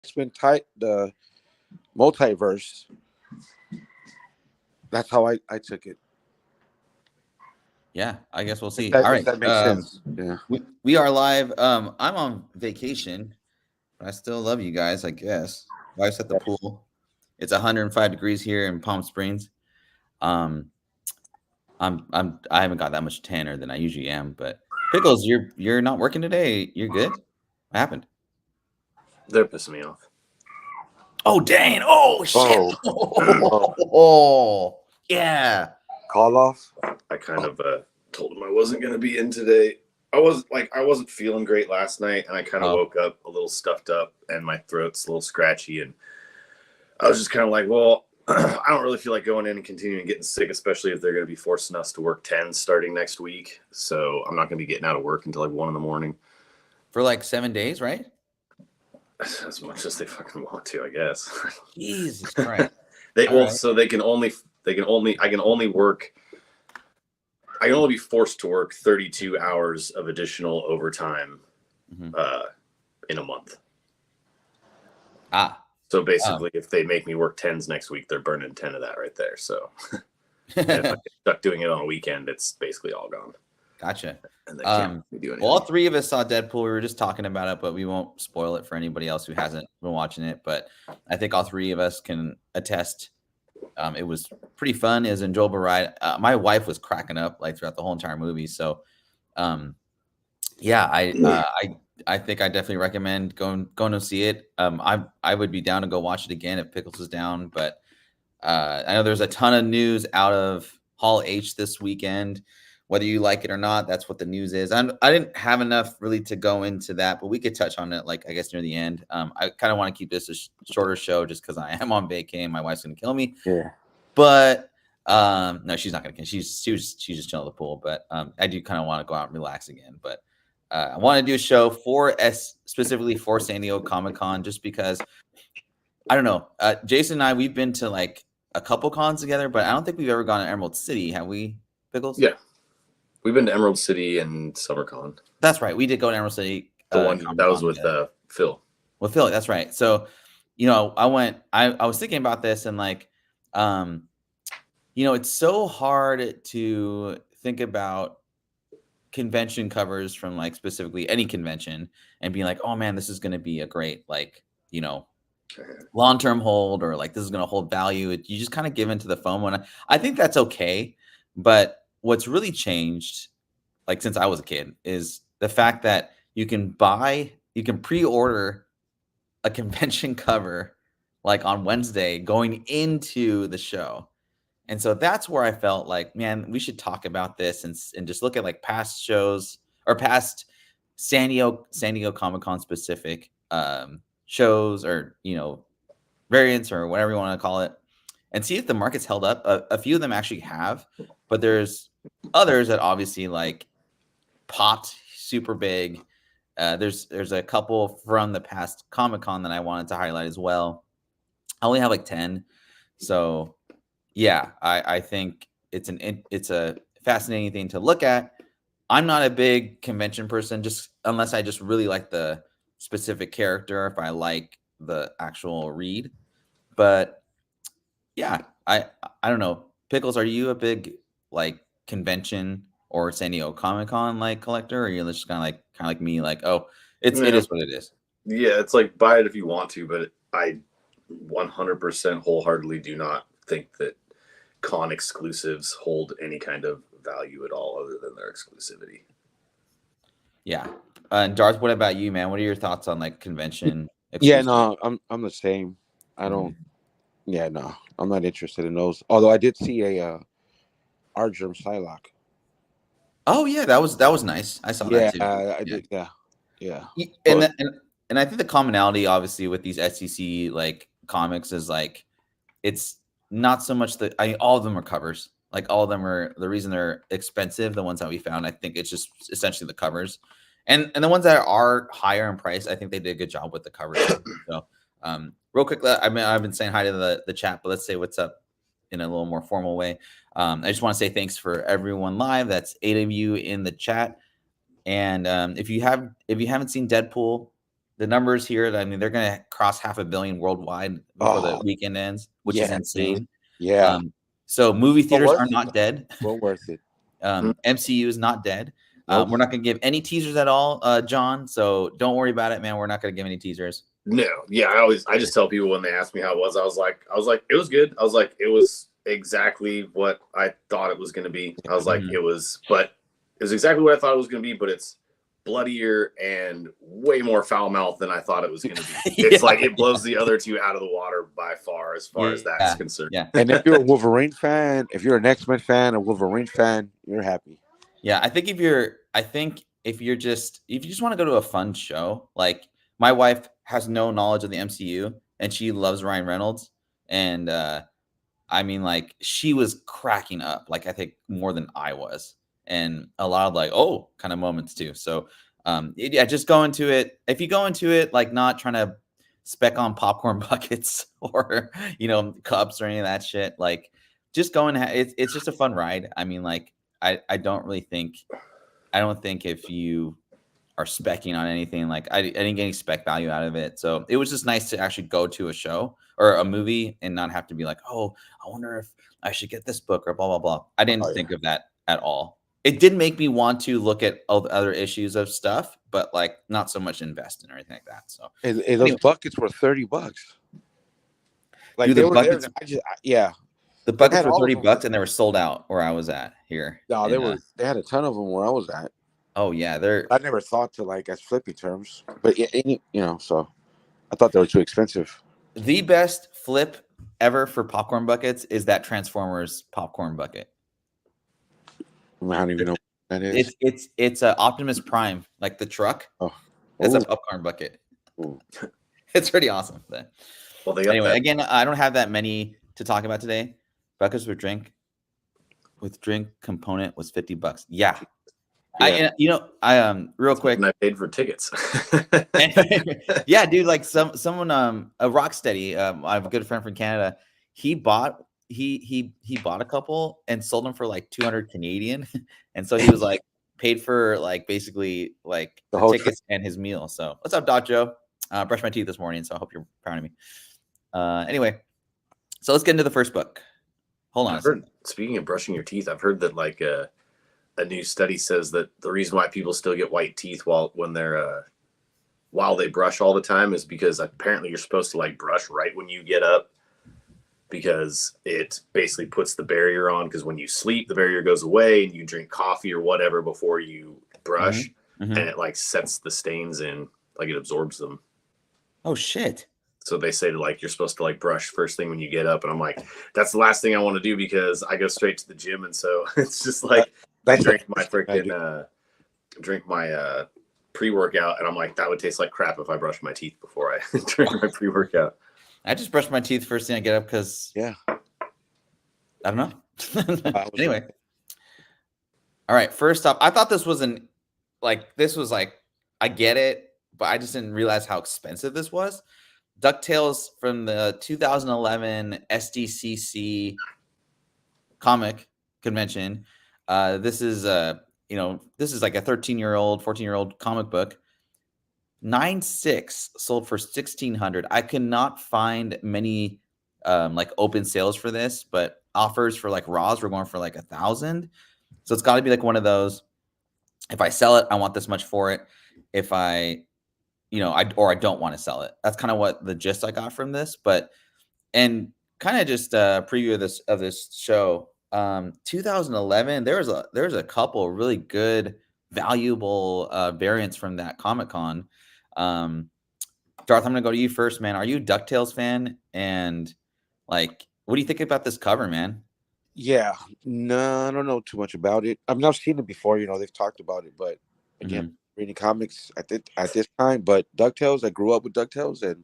X-Men the multiverse. That's how I took it. Yeah, I guess we'll see. That, All if right. that makes sense. Yeah. We are live. I'm on vacation, but I still love you guys, I guess. Wife's at the pool. It's 105 degrees here in Palm Springs. Um, I haven't got that much tanner than I usually am, but Pickles, you're not working today. You're good. What happened? They're pissing me off. Oh dang! Oh shit! Oh yeah. Call off. I kind of told him I wasn't going to be in today. I wasn't feeling great last night, and I kind of woke up a little stuffed up, and my throat's a little scratchy, and I was just kind of like, well, I don't really feel like going in and continuing getting sick, especially if they're going to be forcing us to work 10 starting next week. So I'm not going to be getting out of work until like 1 a.m. For like 7 days, right? As much as they fucking want to, I guess. Jesus Christ. So I can only be forced to work 32 hours of additional overtime in a month. So basically, if they make me work 10s next week, they're burning 10 of that right there. So if I get stuck doing it on a weekend, it's basically all gone. Gotcha. And they can't do anything. Well, all three of us saw Deadpool. We were just talking about it, but we won't spoil it for anybody else who hasn't been watching it. But I think all three of us can attest. It was pretty fun. It was an enjoyable ride. My wife was cracking up like throughout the whole entire movie. So, yeah, I think I definitely recommend going to see it. I would be down to go watch it again if Pickles was down. But I know there's a ton of news out of Hall H this weekend. Whether you like it or not, that's what the news is. I didn't have enough really to go into that, but we could touch on it, like, I guess, near the end. I kind of want to keep this a shorter show just because I am on vacay and my wife's going to kill me. Yeah. But no, she's not going to kill me. She's just chilling at the pool. But I do kind of want to go out and relax again. But I want to do a show specifically for San Diego Comic-Con just because, I don't know. Jason and I, we've been to like a couple cons together, but I don't think we've ever gone to Emerald City. Have we, Pickles? Yeah. We've been to Emerald City and SummerCon. That's right. We did go to Emerald City. The one that was with Phil. With Phil, that's right. So, I was thinking about this and like, it's so hard to think about convention covers from like specifically any convention and being like, oh man, this is going to be a great, like, long-term hold, or like this is going to hold value. You just kind of give into the FOMO. And I think that's okay. But what's really changed, like since I was a kid, is the fact that you can pre-order a convention cover like on Wednesday going into the show. And so that's where I felt like, man, we should talk about this and just look at like past shows or past San Diego Comic-Con specific shows, or, variants, or whatever you want to call it, and see if the market's held up. A few of them actually have, but there's others that obviously like popped super big. There's a couple from the past Comic-Con that I wanted to highlight as well. I only have like 10. So yeah, I think it's a fascinating thing to look at. I'm not a big convention person, just unless I just really like the specific character, if I like the actual read. But yeah, I don't know. Pickles, are you a big like convention or San Diego Comic-Con like collector, or you're just kind of like me, like, oh, it is what it is? Yeah, it's like buy it if you want to, but I 100% wholeheartedly do not think that con exclusives hold any kind of value at all other than their exclusivity. Yeah. And Darth, what about you, man? What are your thoughts on like convention exclusive? Yeah, no, I'm the same. I don't. Yeah, no, I'm not interested in those. Although I did see a Argrim Psylocke. Oh yeah, that was nice. I saw that too. I did. Yeah. And I think the commonality, obviously, with these Sdcc like comics is like, it's not so much that all of them are covers. Like all of them are, the reason they're expensive, the ones that we found, I think it's just essentially the covers, and the ones that are higher in price, I think they did a good job with the covers. So real quick, I've been saying hi to the chat, but let's say what's up in a little more formal way. I just want to say thanks for everyone live. That's 8 of you in the chat. And if you haven't seen Deadpool, the numbers here, I mean, they're going to cross 500 million worldwide before the weekend ends, which is insane. Dude. Yeah. So movie theaters are not dead. Well worth it. MCU is not dead. Nope. We're not going to give any teasers at all, John. So don't worry about it, man. We're not going to give any teasers. No, yeah, I just tell people when they ask me how it was, I was like, it was good. I was like, it was exactly what I thought it was going to be. I was like, it was exactly what I thought it was going to be, but it's bloodier and way more foul mouth than I thought it was going to be. It's like it blows the other two out of the water by far as that's concerned. Yeah. And if you're a Wolverine fan, if you're an X-Men fan, a Wolverine fan, you're happy. Yeah, I think if you just want to go to a fun show, like my wife has no knowledge of the MCU and she loves Ryan Reynolds, and I mean, like, she was cracking up, like, I think more than I was, and a lot of like, oh, kind of moments too. So yeah, just go into it. If you go into it like not trying to spec on popcorn buckets or cups or any of that shit, like, just go and it's just a fun ride. I mean, like, I don't think if you are specking on anything, like, I didn't get any spec value out of it. So it was just nice to actually go to a show or a movie and not have to be like, oh, I wonder if I should get this book or blah, blah, blah. I didn't think of that at all. It did make me want to look at all the other issues of stuff, but like not so much invest in or anything like that. So those buckets were $30. Like, dude, they the were buckets, yeah. The buckets were $30 and they were sold out where I was at here. No, they had a ton of them where I was at. Oh yeah, I never thought to, like, as flippy terms, but so I thought they were too expensive. The best flip ever for popcorn buckets is that Transformers popcorn bucket. I don't even know what that is. It's a Optimus Prime, like the truck. Oh, it's a popcorn bucket. It's pretty awesome. But well, anyway, again, I don't have that many to talk about today. Buckets with drink component was $50. Yeah. Real quick. And I paid for tickets. Yeah, dude. Like someone, a Rocksteady, I have a good friend from Canada. He bought a couple and sold them for like 200 Canadian, and so he was like paid for like basically like the tickets and his meal. So what's up, Doc Joe? Brushed my teeth this morning, so I hope you're proud of me. Anyway, so let's get into the first book. Hold on. Speaking of brushing your teeth, I've heard that like a new study says that the reason why people still get white teeth while they brush all the time is because apparently you're supposed to like brush right when you get up, because it basically puts the barrier on, because when you sleep the barrier goes away and you drink coffee or whatever before you brush, and it like sets the stains in, like it absorbs them. Oh shit. So they say like you're supposed to like brush first thing when you get up, and I'm like, that's the last thing I want to do because I go straight to the gym, and so it's just like drink my pre-workout, and I'm like, that would taste like crap if I brushed my teeth before I drink my pre-workout. I just brush my teeth first thing I get up because I don't know. Anyway, all right. First up, I thought this was I get it, but I just didn't realize how expensive this was. DuckTales from the 2011 Sdcc comic convention. This is like a 13-year-old, 14-year-old comic book. 9.6 sold for $1,600. I could not find many like open sales for this, but offers for like raws were going for like 1,000. So it's got to be like one of those. If I sell it, I want this much for it. If I don't want to sell it. That's kind of what the gist I got from this. And kind of just a preview of this show. 2011, there was a couple really good, valuable variants from that Comic-Con. Darth, I'm gonna go to you first, man. Are you a DuckTales fan? And like, what do you think about this cover, man? Yeah, no, I don't know too much about it. I mean, I've seen it before. They've talked about it, but again, reading comics at this time. But DuckTales, I grew up with DuckTales, and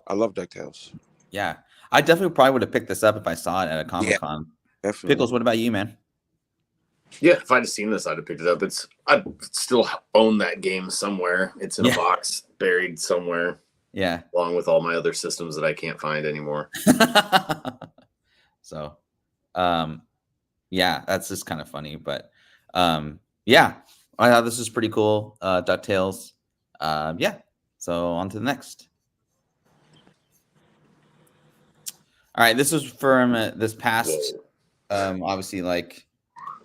I love DuckTales. Yeah, I definitely probably would have picked this up if I saw it at a Comic-Con. Yeah, Pickles, what about you, man? Yeah, if I'd have seen this, I'd have picked it up. I still own that game somewhere. It's in a box buried somewhere. Yeah, along with all my other systems that I can't find anymore. So, yeah, that's just kind of funny, but yeah, I thought this was pretty cool. DuckTales. Yeah, So on to the next. All right, this was from this past, obviously, like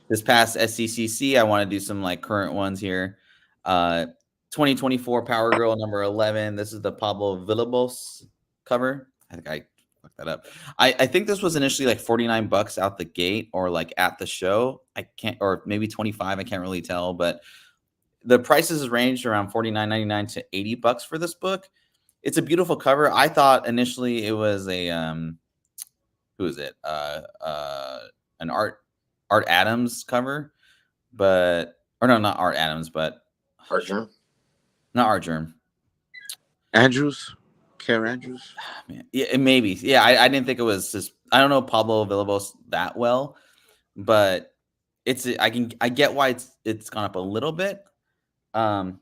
this past SDCC. I want to do some like current ones here. 2024 Power Girl number 11. This is the Pablo Villalobos cover. I think I fucked that up. I think this was initially like $49 out the gate, or like at the show. I can't, or maybe 25. I can't really tell, but the prices ranged around $49.99 to $80 for this book. It's a beautiful cover. I thought initially it was a who is it? An Art Adams cover, but or no, not Art Adams, but Art Germ. Not Art Germ. Andrews, Care Andrews. Man. Yeah, maybe. Yeah, I didn't think it was just. I don't know Pablo Villalobos that well, but it's. I get why it's gone up a little bit. But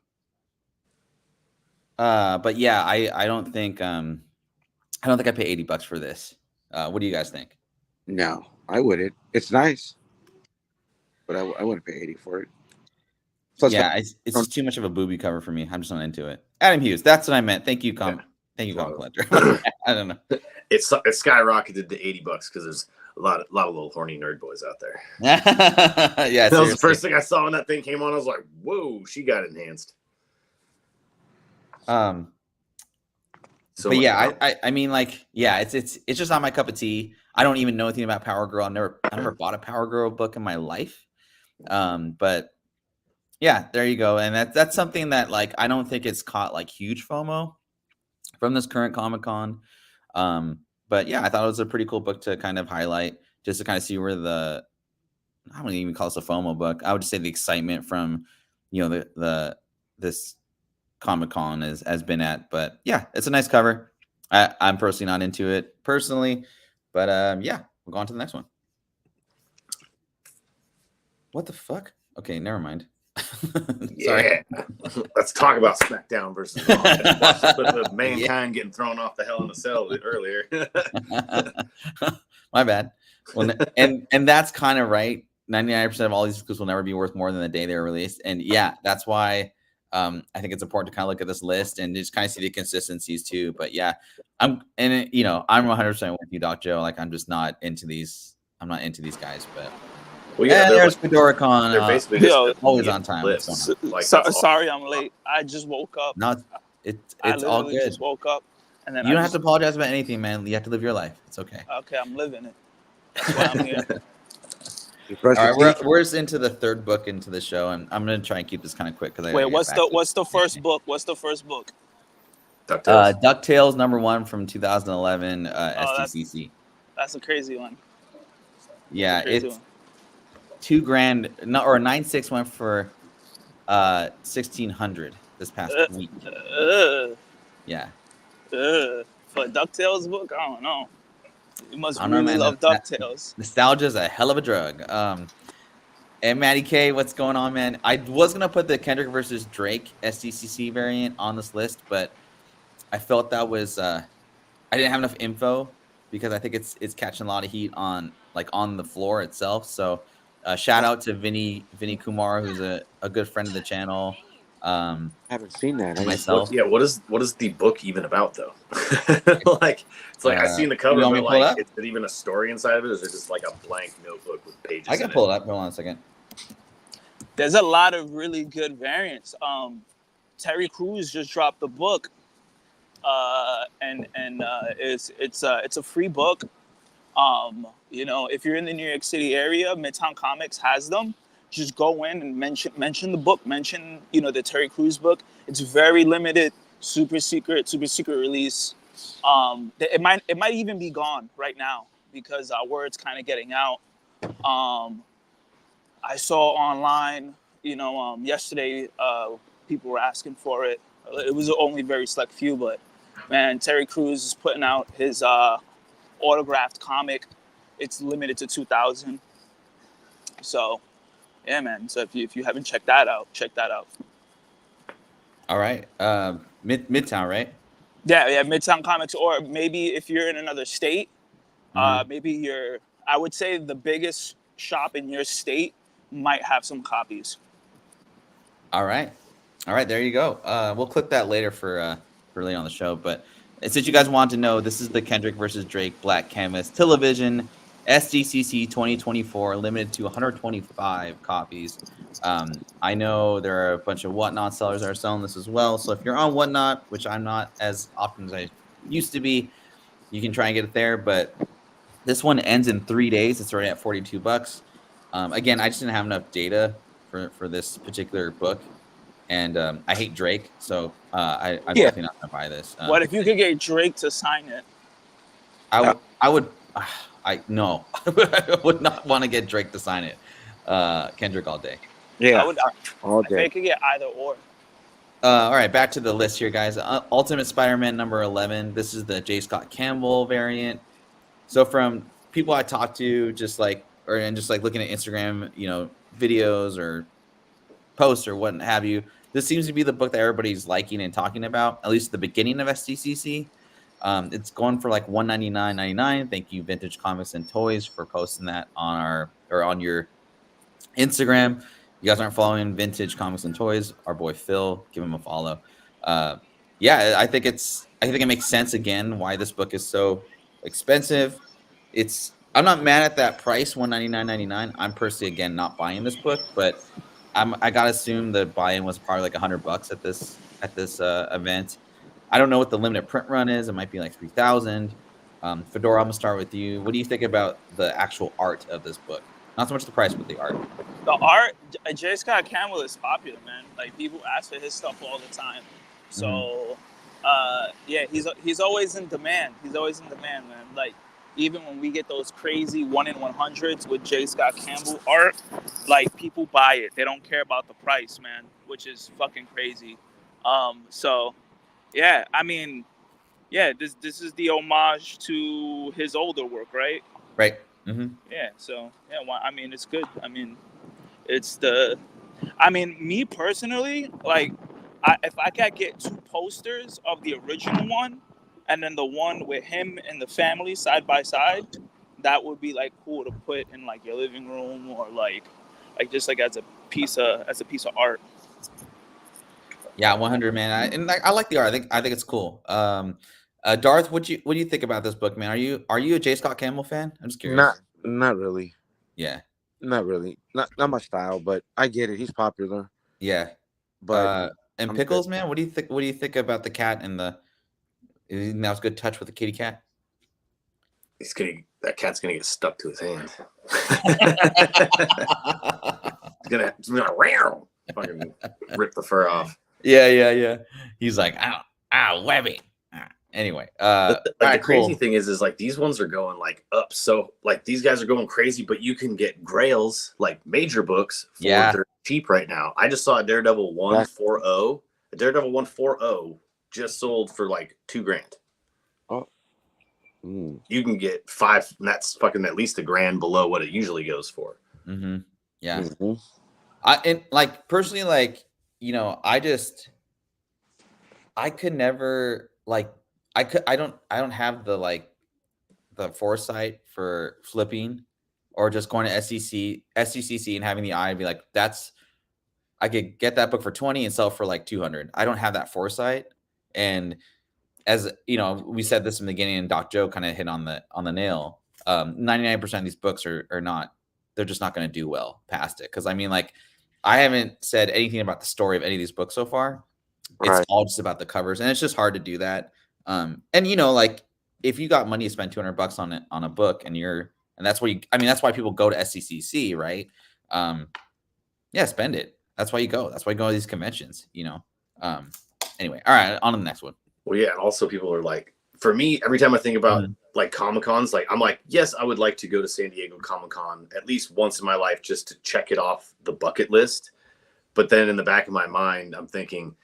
yeah, I don't think I pay $80 for this. What do you guys think? No, I wouldn't. It's nice, but I wouldn't pay 80 for it. Plus, yeah, it's just too much of a booby cover for me. I'm just not into it. Adam Hughes, that's what I meant. Thank you, Comic Collector. I don't know. It skyrocketed to $80 because there's a lot of little horny nerd boys out there. Yeah, that was the first thing I saw when that thing came on. I was like, "Whoa, she got enhanced." So but yeah, I mean, like, yeah, it's just not my cup of tea. I don't even know anything about Power Girl. I never bought a Power Girl book in my life. But yeah, there you go. And that's something that, like, I don't think it's caught like huge FOMO from this current Comic-Con. But yeah, I thought it was a pretty cool book to kind of highlight, just to kind of see where I wouldn't even call this a FOMO book. I would just say the excitement from, this Comic-Con has been at. But yeah, it's a nice cover. I'm personally not into it personally, but yeah, we'll go on to the next one. What the fuck? Okay, never mind. Yeah, let's talk about SmackDown versus Raw. I watched a clip of Mankind getting thrown off the Hell in a Cell earlier. My bad. Well, and that's kind of right. 99% of all these books will never be worth more than the day they were released, and yeah, that's why I think it's important to kind of look at this list and just kind of see the consistencies too. But yeah, I'm 100% with you, Doc Joe. Like, I'm just not into these. I'm not into these guys, but. Well, yeah, there's Fedora Con. They're basically just always on time. Like, sorry, I'm late. I just woke up. No, it's all good. Just woke up, and then you don't have to apologize about anything, man. You have to live your life. It's okay. Okay, I'm living it. That's why I'm here. All right, we're into the third book into the show, and I'm gonna try and keep this kind of quick because what's the first book? What's the first book? DuckTales. DuckTales #1 from 2011 SDCC. That's a crazy one. Yeah, it's $2,000. No, or 9.6 went for 1,600 this past week. Yeah. For a DuckTales book, I don't know. You must really love DuckTales. Nostalgia is a hell of a drug. And Matty K, what's going on, man? I was gonna put the Kendrick versus Drake SDCC variant on this list, but I felt that was I didn't have enough info because I think it's catching a lot of heat on the floor itself. So shout out to Vinny Kumar, who's a good friend of the channel. I haven't seen that. Myself. What is the book even about though? Like, it's like I've seen the cover, but like, is it even a story inside of it, or is it just like a blank notebook with pages? I can pull it up. Hold on a second. There's a lot of really good variants. Terry Crews just dropped the book, and it's a free book. If you're in the New York City area, Midtown Comics has them. Just go in and mention the book, mention the Terry Crews book. It's very limited, super secret release. It might even be gone right now because word's kind of getting out. I saw online, yesterday, people were asking for it. It was only very select few, but man, Terry Crews is putting out his autographed comic. It's limited to 2,000. So, yeah, man. So if you haven't checked that out, check that out. All right, Midtown, right? Yeah, Midtown Comics, or maybe if you're in another state, maybe I would say the biggest shop in your state might have some copies. All right. All right, there you go. We'll clip that later for later on the show. But since you guys want to know, this is the Kendrick versus Drake Black Canvas Television SDCC 2024, limited to 125 copies. I know there are a bunch of Whatnot sellers that are selling this as well. So if you're on Whatnot, which I'm not as often as I used to be, you can try and get it there. But this one ends in 3 days. It's already at $42. Again, I just didn't have enough data for this particular book. And I hate Drake, so I'm definitely not gonna buy this. What if you could get Drake to sign it? I would. No, I would not want to get Drake to sign it. Kendrick all day. Yeah, all day. I could get either or. All right, back to the list here, guys. Ultimate Spider-Man number 11. This is the J. Scott Campbell variant. So from people I talked to, just like looking at Instagram, videos or posts or what have you, this seems to be the book that everybody's liking and talking about, at least the beginning of Sdcc. It's going for like $199.99. Thank you, Vintage Comics and Toys, for posting that on your Instagram. You guys aren't following Vintage Comics and Toys, our boy Phil, give him a follow. Yeah, I think it makes sense again why this book is so expensive. I'm not mad at that price, $199.99. I'm personally again not buying this book, but I gotta assume the buy-in was probably like $100 at this event. I don't know what the limited print run is. It might be like 3,000. Fedora, I'm gonna start with you. What do you think about the actual art of this book? Not so much the price, but the art. The art, J. Scott Campbell is popular, man. Like people ask for his stuff all the time. So, yeah, he's always in demand. He's always in demand, man. Like even when we get those crazy 1-in-100s with J. Scott Campbell art, like people buy it. They don't care about the price, man, which is fucking crazy. So, yeah, I mean, yeah, this is the homage to his older work, right? Right. Mm-hmm. Yeah. So, yeah, well, I mean, it's good. I mean, me personally, like, if I could get 2 posters of the original one, and then the one with him and the family side by side, that would be like cool to put in like your living room or like just like as a piece of art. Yeah, 100, man. I like the art. I think it's cool. Darth, what do you think about this book, man? Are you a J. Scott Campbell fan? I'm just curious. Not really. Yeah. Not really. Not my style, but I get it. He's popular. Yeah. But and Pickels, man, what do you think about the cat and the? That was good touch with the kitty cat. That cat's gonna get stuck to his hand. It's gonna fucking rip the fur off. Yeah. He's like, ow, webby. Anyway, the crazy thing is like these ones are going like up. So like these guys are going crazy, but you can get grails like major books for they're cheap right now. I just saw a Daredevil 140. A Daredevil 140 just sold for like $2,000. Oh. You can get 5, and that's fucking at least $1,000 below what it usually goes for. Mm-hmm. Yeah. Mm-hmm. And like personally, like, I could never like, I don't have the foresight for flipping or just going to SDCC and having the eye and be like, I could get that book for 20 and sell for like 200. I don't have that foresight. And as you know, we said this in the beginning, and Doc Joe kind of hit on the nail. 99% of these books are not, they're just not going to do well past it. Cause I mean, like, I haven't said anything about the story of any of these books so far. It's all just about the covers, and it's just hard to do that. And like if you got money to spend $200 on a book, and that's why people go to SDCC, right? Yeah, spend it. That's why you go. That's why you go to these conventions, Anyway, all right, on to the next one. Well, yeah, and also people are like, for me, every time I think about like Comic-Cons, like I'm like, yes, I would like to go to San Diego Comic-Con at least once in my life just to check it off the bucket list. But then in the back of my mind, I'm thinking,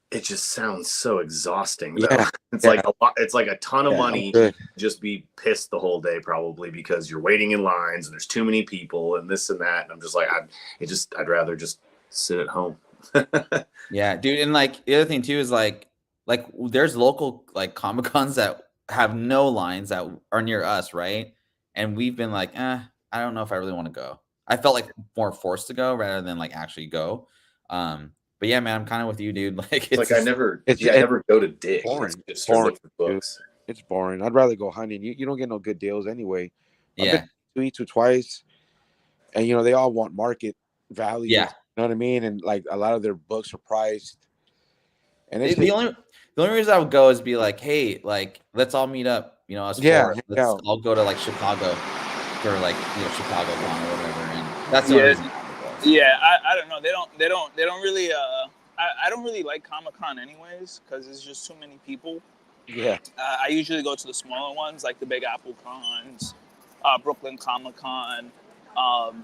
it just sounds so exhausting. Yeah. It's like a lot. It's like a ton of money to just be pissed the whole day, probably because you're waiting in lines and there's too many people and this and that. And I'm just like, I'd rather just sit at home. Yeah, dude. And like the other thing too is like there's local like Comic-Cons that have no lines that are near us, right? And we've been like, I don't know if I really want to go. I felt like more forced to go rather than like actually go. But yeah, man, I'm kind of with you, dude. Like, It's like I never go to dig. boring. Just Boring, look for books. It's boring. I'd rather go hunting. You don't get no good deals anyway. I've Yeah, been to twice, and they all want market value. yeah. You know what I mean? And like a lot of their books are priced. And it's The only reason I would go is be like, hey, like, let's all meet up. You know, us four. Let's all go to like Chicago for like Chicago Con or whatever. And that's the only reason. Yeah, I don't know. They don't really. I don't really like Comic-Con anyways because it's just too many people. Yeah. I usually go to the smaller ones like the Big Apple Cons, Brooklyn Comic-Con.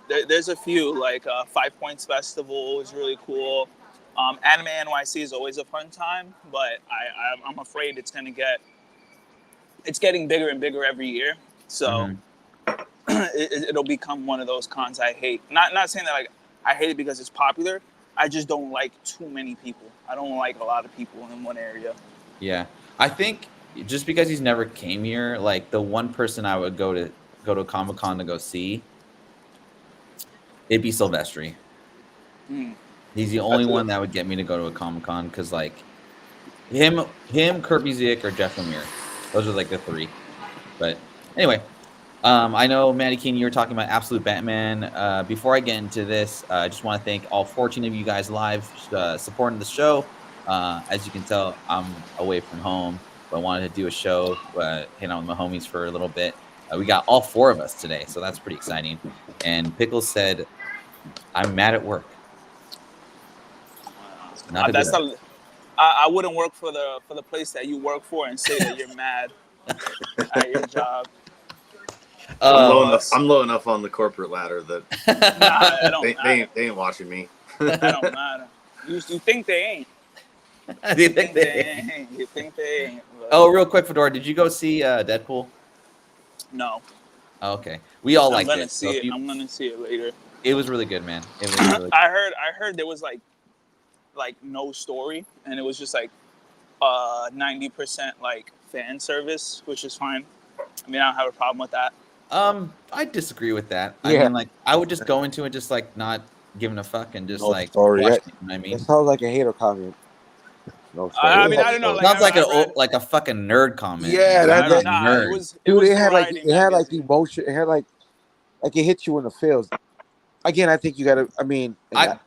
There's a few like 5 Points Festival is really cool. Anime NYC is always a fun time, but I'm afraid it's getting bigger and bigger every year. So it'll become one of those cons I hate. Not saying that like I hate it because it's popular. I just don't like too many people. I don't like a lot of people in one area. Yeah, I think just because he's never came here, like the one person I would go to Comic-Con to go see, it'd be Silvestri. He's the only one that would get me to go to a Comic-Con because like him, Kirby Zick, or Jeff Lemire. Those are like the three. But anyway, I know Maddie King, you were talking about Absolute Batman. Before I get into this, I just want to thank all 14 of you guys live supporting the show. As you can tell, I'm away from home, but I wanted to do a show, hang out with my homies for a little bit. We got all 4 of us today, so that's pretty exciting. And Pickles said, "I'm mad at work." I wouldn't work for the place that you work for and say that you're mad at your job. I'm low enough on the corporate ladder that I don't they ain't watching me. That don't matter. You think they ain't. You think they ain't. You think they ain't. But... Oh, real quick, Fedora, did you go see Deadpool? No. Oh, okay. We all liked it. I'm gonna see it later. It was really good, man. It was really good. I heard there was like no story, and it was just like 90% like fan service, which is fine. I mean, I don't have a problem with that. I disagree with that. I mean, like, I would just go into it just like not giving a fuck and just like story. watch it, you know what I mean? It sounds like a hater comment. No story. I mean, I don't know. It sounds like a fucking nerd comment. Yeah, that's nerd. It had like emotion. It had like it hit you in the feels. Again, I think you gotta. I mean, it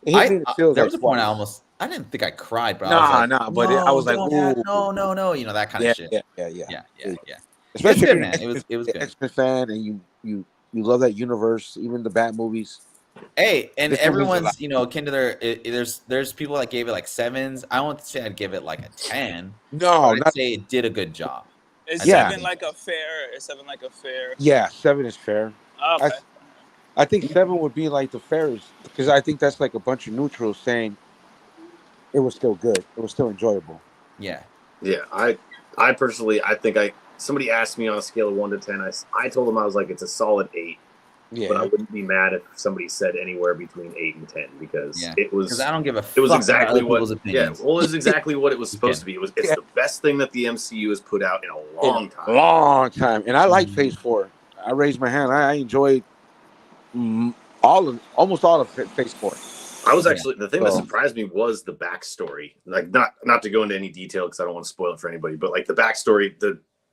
hit me in the feels. There was a point I didn't think I cried, but I was like, no, you know, that kind of shit. Yeah. Especially, good, man. It was good. X-Men fan, and you love that universe, even the Bat movies. Hey, and everyone's akin to their. There's people that gave it like 7s. I won't say I'd give it like a 10. No, I'd say it did a good job. Is 7 like a fair? Is 7 like a fair? Yeah, 7 is fair. Okay. I think 7 would be like the fairest because I think that's like a bunch of neutrals saying it was still good. It was still enjoyable. Yeah. Yeah, I personally, somebody asked me on a scale of 1 to 10. I told them I was like, it's a solid 8. Yeah. But I wouldn't be mad if somebody said anywhere between 8 and 10 because it was. Because I don't give a fuck. It was exactly what. Yeah, well, it was exactly what it was supposed to be. It's the best thing that the MCU has put out in a long time. Long time, and I like Phase 4. I raised my hand. I enjoyed almost all of Phase 4. I was actually the thing that surprised me was the backstory. Like not to go into any detail because I don't want to spoil it for anybody, but like the backstory,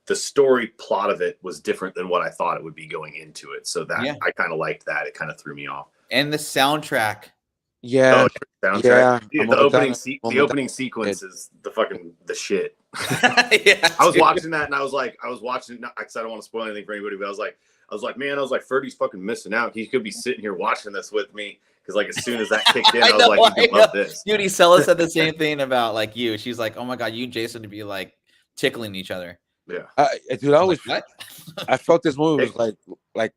the story plot of it was different than what I thought it would be going into it. So that I kind of liked that. It kind of threw me off. And the soundtrack. Yeah. Soundtrack. Yeah. The opening sequence is the shit. Yeah, I was watching that and I was watching it because I don't want to spoil anything for anybody, but I was like, Ferdy's fucking missing out. He could be sitting here watching this with me. Because like as soon as that kicked in, I was like, you love this. Dude, Isella said the same thing about like you. She's like, oh my god, you and Jason to be like tickling each other. Yeah. Dude, I felt this movie was like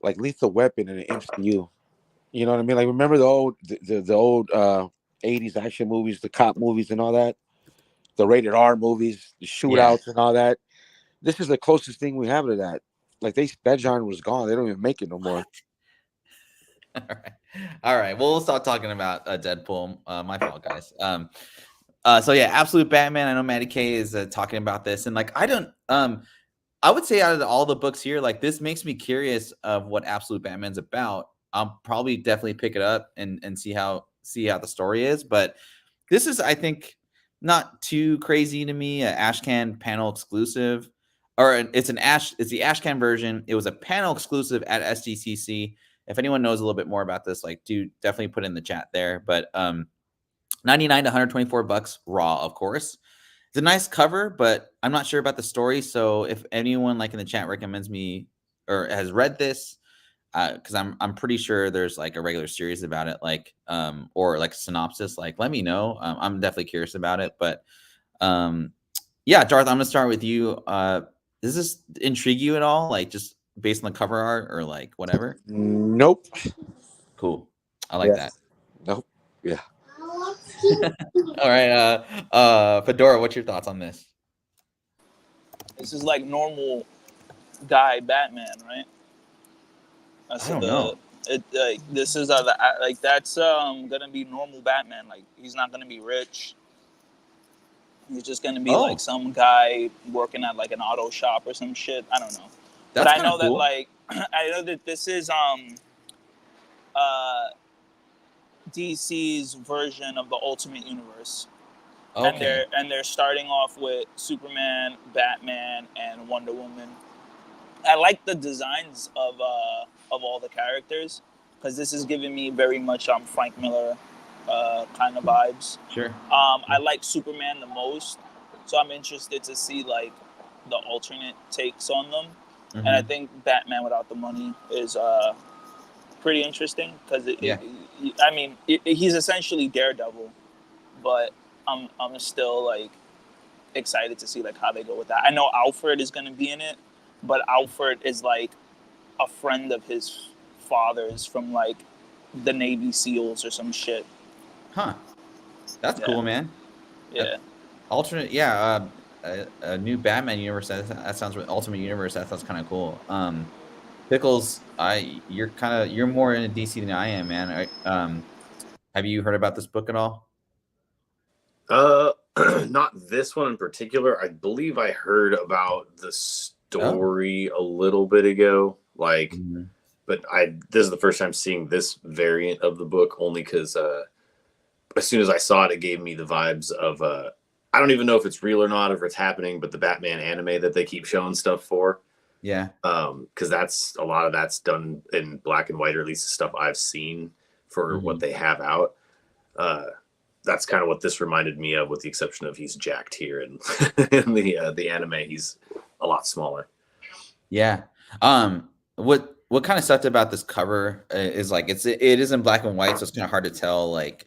Lethal Weapon in the MCU. You know what I mean? Like remember the old 80s action movies, the cop movies and all that, the rated R movies, the shootouts and all that. This is the closest thing we have to that. Like that genre was gone. They don't even make it no more. All right. Well, we'll start talking about Deadpool. My fault, guys. So yeah, Absolute Batman. I know Maddie K is talking about this, and like I would say out of all the books here, like this makes me curious of what Absolute Batman's about. I'll probably definitely pick it up and see how see how the story is. But this is, I think, not too crazy to me. A Ashcan panel exclusive, or it's the Ashcan version. It was a panel exclusive at Sdcc. If anyone knows a little bit more about this, like, do definitely put in the chat there. But 99 to $124 raw, of course. It's a nice cover, but I'm not sure about the story. So if anyone like in the chat recommends me or has read this, because I'm pretty sure there's like a regular series about it, like or like a synopsis, like let me know. I'm definitely curious about it. But yeah, Darth, I'm gonna start with you. Does this intrigue you at all? Like just based on the cover art or like whatever? Nope. Cool. I like that. Nope. Yeah. All right, Fedora, what's your thoughts on this? This is like normal guy Batman, right? I don't know. This is like that's gonna be normal Batman. Like he's not gonna be rich. He's just gonna be like some guy working at like an auto shop or some shit. I don't know. That's but I know cool. that like I know that this is DC's version of the Ultimate Universe. Okay. And they're starting off with Superman, Batman, and Wonder Woman. I like the designs of all the characters because this is giving me very much Frank Miller kind of vibes. Sure. I like Superman the most, so I'm interested to see like the alternate takes on them. Mm-hmm. And I think Batman Without the Money is pretty interesting because he's essentially Daredevil, but I'm still like excited to see like how they go with that. I know Alfred is going to be in it, but Alfred is like a friend of his father's from like the Navy SEALs or some shit. Huh. That's cool, man. Yeah. Alternate, a new Batman universe. That sounds Ultimate Universe. That sounds kind of cool. Pickels, you're more into DC than I am, man. Have you heard about this book at all? Not this one in particular. I believe I heard about the story a little bit ago. Like, but this is the first time seeing this variant of the book, only because as soon as I saw it, it gave me the vibes of I don't even know if it's real or not, if it's happening, but the Batman anime that they keep showing stuff for. Yeah. Because that's a lot of that's done in black and white, or at least the stuff I've seen for what they have out. That's kind of what this reminded me of, with the exception of he's jacked here, and in the anime he's a lot smaller. Yeah. What kind of sucked about this cover is like it is in black and white, so it's kind of hard to tell like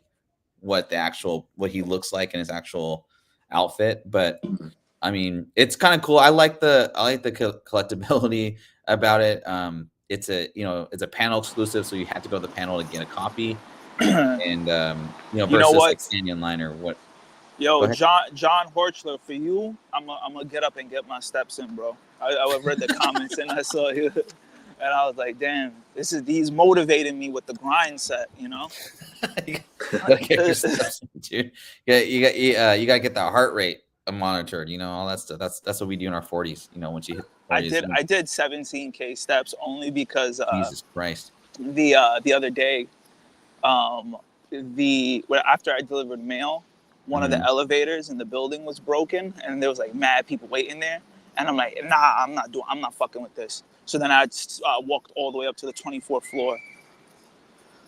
what he looks like in his actual outfit. But I mean, it's kind of cool. I like the collectability about it. It's a panel exclusive, so you have to go to the panel to get a copy. And versus like Canyon Line or what? Yo, John Horchler, for you, I'm gonna get up and get my steps in, bro. I read the comments and I saw you, and I was like, damn, he's motivating me with the grind set, you know. You gotta get your steps in, dude. Yeah, you gotta get that heart rate monitored, all that stuff. That's what we do in our 40s. Once you hit 40s, I did 17K steps only because Jesus Christ. The other day, after I delivered mail, one of the elevators in the building was broken, and there was like mad people waiting there, and I'm like, nah, I'm not fucking with this. So then I walked all the way up to the 24th floor,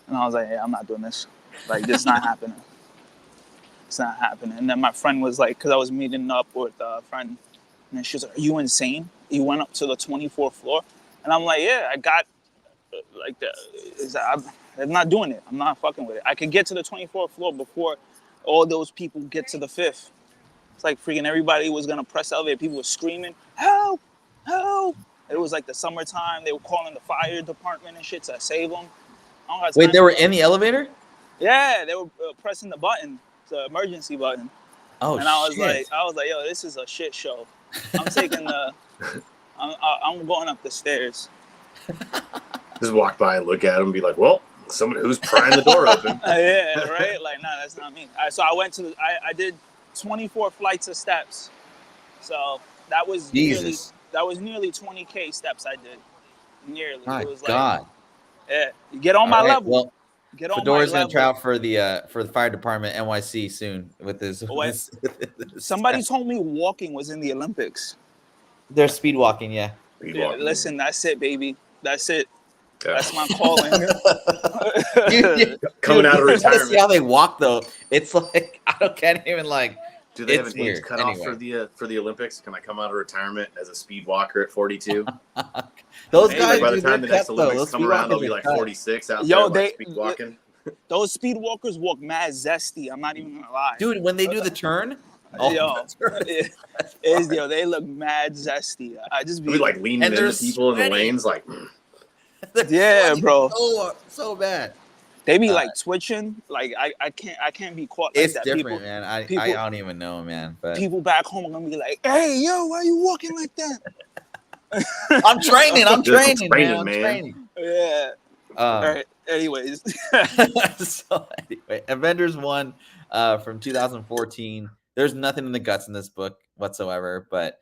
and I was like, yeah, I'm not doing this. Like, this is not happening. It's not happening. And then my friend was like, because I was meeting up with a friend, and then she was like, are you insane? You went up to the 24th floor? And I'm like, yeah, I got like I'm not doing it. I'm not fucking with it. I could get to the 24th floor before all those people get to the 5th. It's like freaking everybody was gonna press the elevator. People were screaming, help, help. It was like the summertime. They were calling the fire department and shit to save them. Wait, they were in the elevator? Yeah, they were pressing the button, the emergency button. Oh, and I was like, yo, this is a shit show. I'm taking I'm going up the stairs. Just walk by and look at him and be like, well, someone who's prying the door open. Yeah, right? Like, nah, that's not me. So I went I did 24 flights of steps. So that was nearly 20K steps I did. Nearly. My it was God. Like, yeah, you get on my level. Well, Get on my Fedora's gonna level. try out for the fire department NYC soon with his. Somebody told me walking was in the Olympics. They're speed walking, yeah. Listen, that's it, baby. That's it. Yeah. That's my calling. Coming out of retirement. See how they walk though. It's like can't even like. Do they have an age weird. cutoff for the Olympics? Can I come out of retirement as a speed walker at 42? Those guys, by the time the next Olympics come around, they'll be like 46 out there, like speed walking. Those speed walkers walk mad zesty. I'm not even gonna lie, dude. When they do the turn, they look mad zesty. I just be like leaning into people in the lanes, like. Yeah, bro. So bad. They be like twitching. Like I can't be caught like it's that. Different, man. I don't even know, man. But people back home are gonna be like, "Hey, yo, why are you walking like that?" I'm training, man. Yeah. All right. Anyways. So anyway, Avengers 1 from 2014. There's nothing in the guts in this book whatsoever, but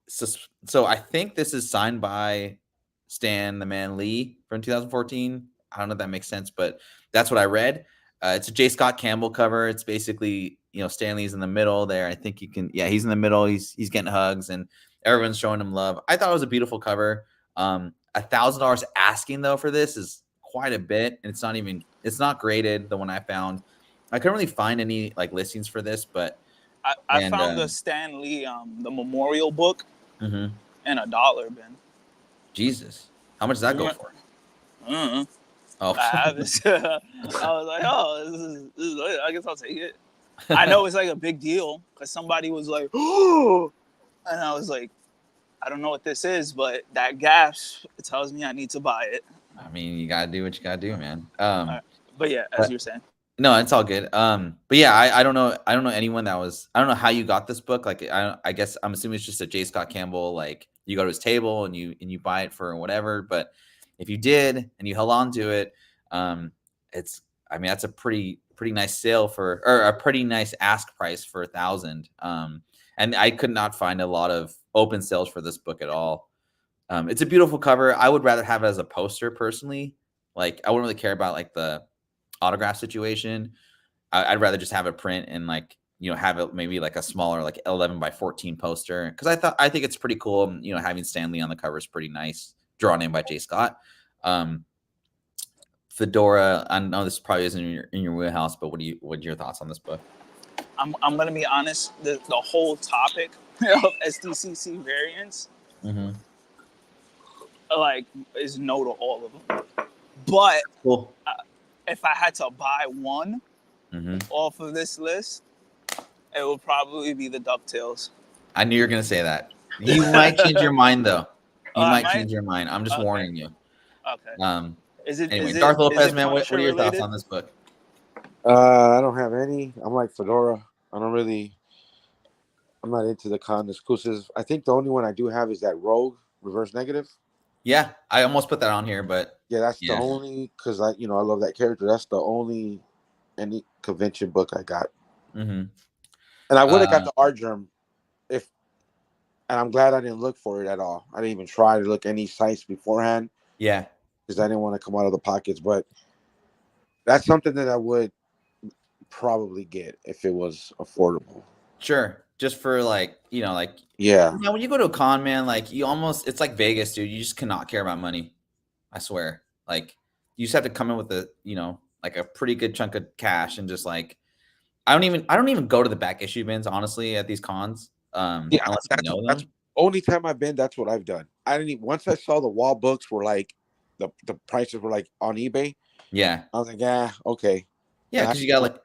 so I think this is signed by Stan the Man Lee from 2014. I don't know if that makes sense, but that's what I read. It's a J. Scott Campbell cover. It's basically, Stan Lee's in the middle there. I think he's in the middle. He's getting hugs and everyone's showing him love. I thought it was a beautiful cover. $1,000 asking though for this is quite a bit, and it's not graded. The one I found, I couldn't really find any like listings for this, but I found the Stan Lee the memorial book in $1 bin. Jesus, how much does that go for? Oh, I was like, this is I guess I'll take it. I know it's like a big deal because somebody was like, oh, and I was like, I don't know what this is, but that gasp tells me I need to buy it. I mean, you gotta do what you gotta do, man. Right. But yeah, as you're saying. No, it's all good. But yeah, I don't know. I don't know anyone I don't know how you got this book. Like, I guess I'm assuming it's just a J. Scott Campbell. Like, you go to his table and you buy it for whatever. But if you did and you held on to it, that's a pretty nice sale or a pretty nice ask price for $1,000. And I could not find a lot of open sales for this book at all. It's a beautiful cover. I would rather have it as a poster personally. Like, I wouldn't really care about like the autograph situation. I'd rather just have a print and like, have it maybe like a smaller, like 11 by 14 poster. Cause I think it's pretty cool. Having Stan Lee on the cover is pretty nice. Drawn in by J. Scott. Fedora, I know this probably isn't in your wheelhouse, but what are your thoughts on this book? I'm gonna be honest. The whole topic of Sdcc variants, like, is no to all of them. But cool. If I had to buy one off of this list, it would probably be the DuckTales. I knew you were gonna say that. You might change your mind though. You might change your mind. I'm just warning you. Okay. Anyway, Darth Lopez, man, what are your thoughts on this book? I don't have any. I'm like Fedora. I'm not into the con exclusives. I think the only one I do have is that Rogue Reverse Negative. Yeah, I almost put that on here, but yeah, that's the only, because I love that character. That's the only any convention book I got. And I would have got the art germ and I'm glad I didn't look for it at all. I didn't even try to look any sites beforehand. Yeah. Because I didn't want to come out of the pockets, but that's something that I would probably get if it was affordable. Sure. Just for like, when you go to a con, man, like it's like Vegas, dude. You just cannot care about money. I swear. Like, you just have to come in with like a pretty good chunk of cash and just like, I don't even go to the back issue bins, honestly, at these cons. Unless I know them. That's only time I've been, that's what I've done. I didn't even, once I saw the wall books were like, the prices were like on eBay. Yeah. I was like, okay. Yeah, because you got like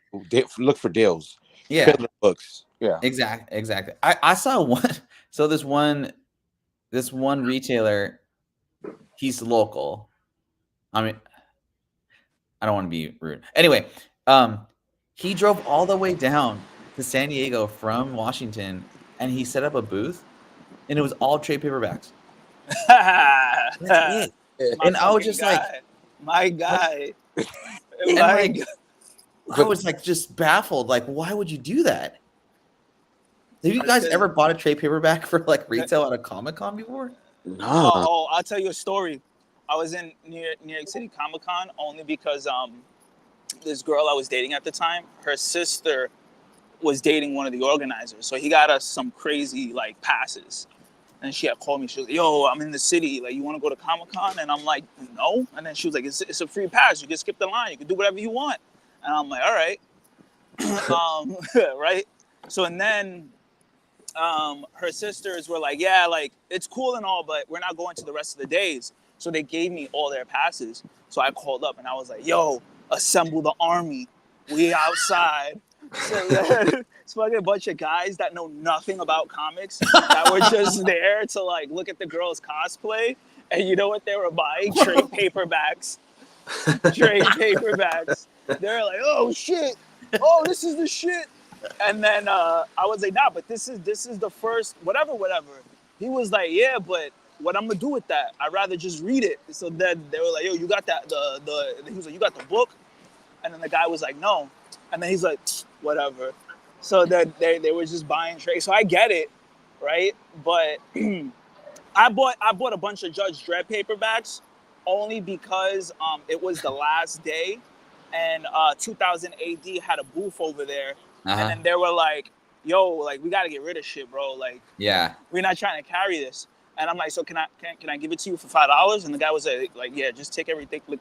look for deals. Yeah. Books. Yeah. Exactly. I saw one. So this one retailer, he's local. I mean, I don't want to be rude. Anyway, he drove all the way down to San Diego from Washington, and he set up a booth, and it was all trade paperbacks. That's it. And I was just like, my guy. I was like just baffled. Like, why would you do that? Have you guys ever bought a trade paperback for like retail at a Comic-Con before? No. Oh, I'll tell you a story. I was in New York City Comic Con only because this girl I was dating at the time, her sister was dating one of the organizers, so he got us some crazy like passes. And she had called me. She was like, "Yo, I'm in the city. Like, you want to go to Comic Con?" And I'm like, "No." And then she was like, "It's a free pass. You can skip the line. You can do whatever you want." And I'm like, "All right." Right. So and then her sisters were like, "Yeah, like it's cool and all, but we're not going to the rest of the days." So they gave me all their passes. So I called up and I was like, "Yo, assemble the army. We outside." So it's fucking a bunch of guys that know nothing about comics that were just there to like look at the girls cosplay. And you know what they were buying? Trade paperbacks. Trade paperbacks. They're like, "Oh shit. Oh, this is the shit." And then I was like, "Nah, but this is the first whatever." He was like, "Yeah, but what I'm gonna do with that? I'd rather just read it." So then they were like, "Yo, you got that he was like, "You got the book?" And then the guy was like, "No." And then he's like, "Whatever." So then they were just buying trades. So I get it, right? But I bought a bunch of Judge Dredd paperbacks only because it was the last day, and 2000 AD had a booth over there, and then they were like, "Yo, like we gotta get rid of shit, bro. Like, Yeah, we're not trying to carry this." And I'm like, "So can I give it to you for $5?" And the guy was like, "Yeah, just take everything for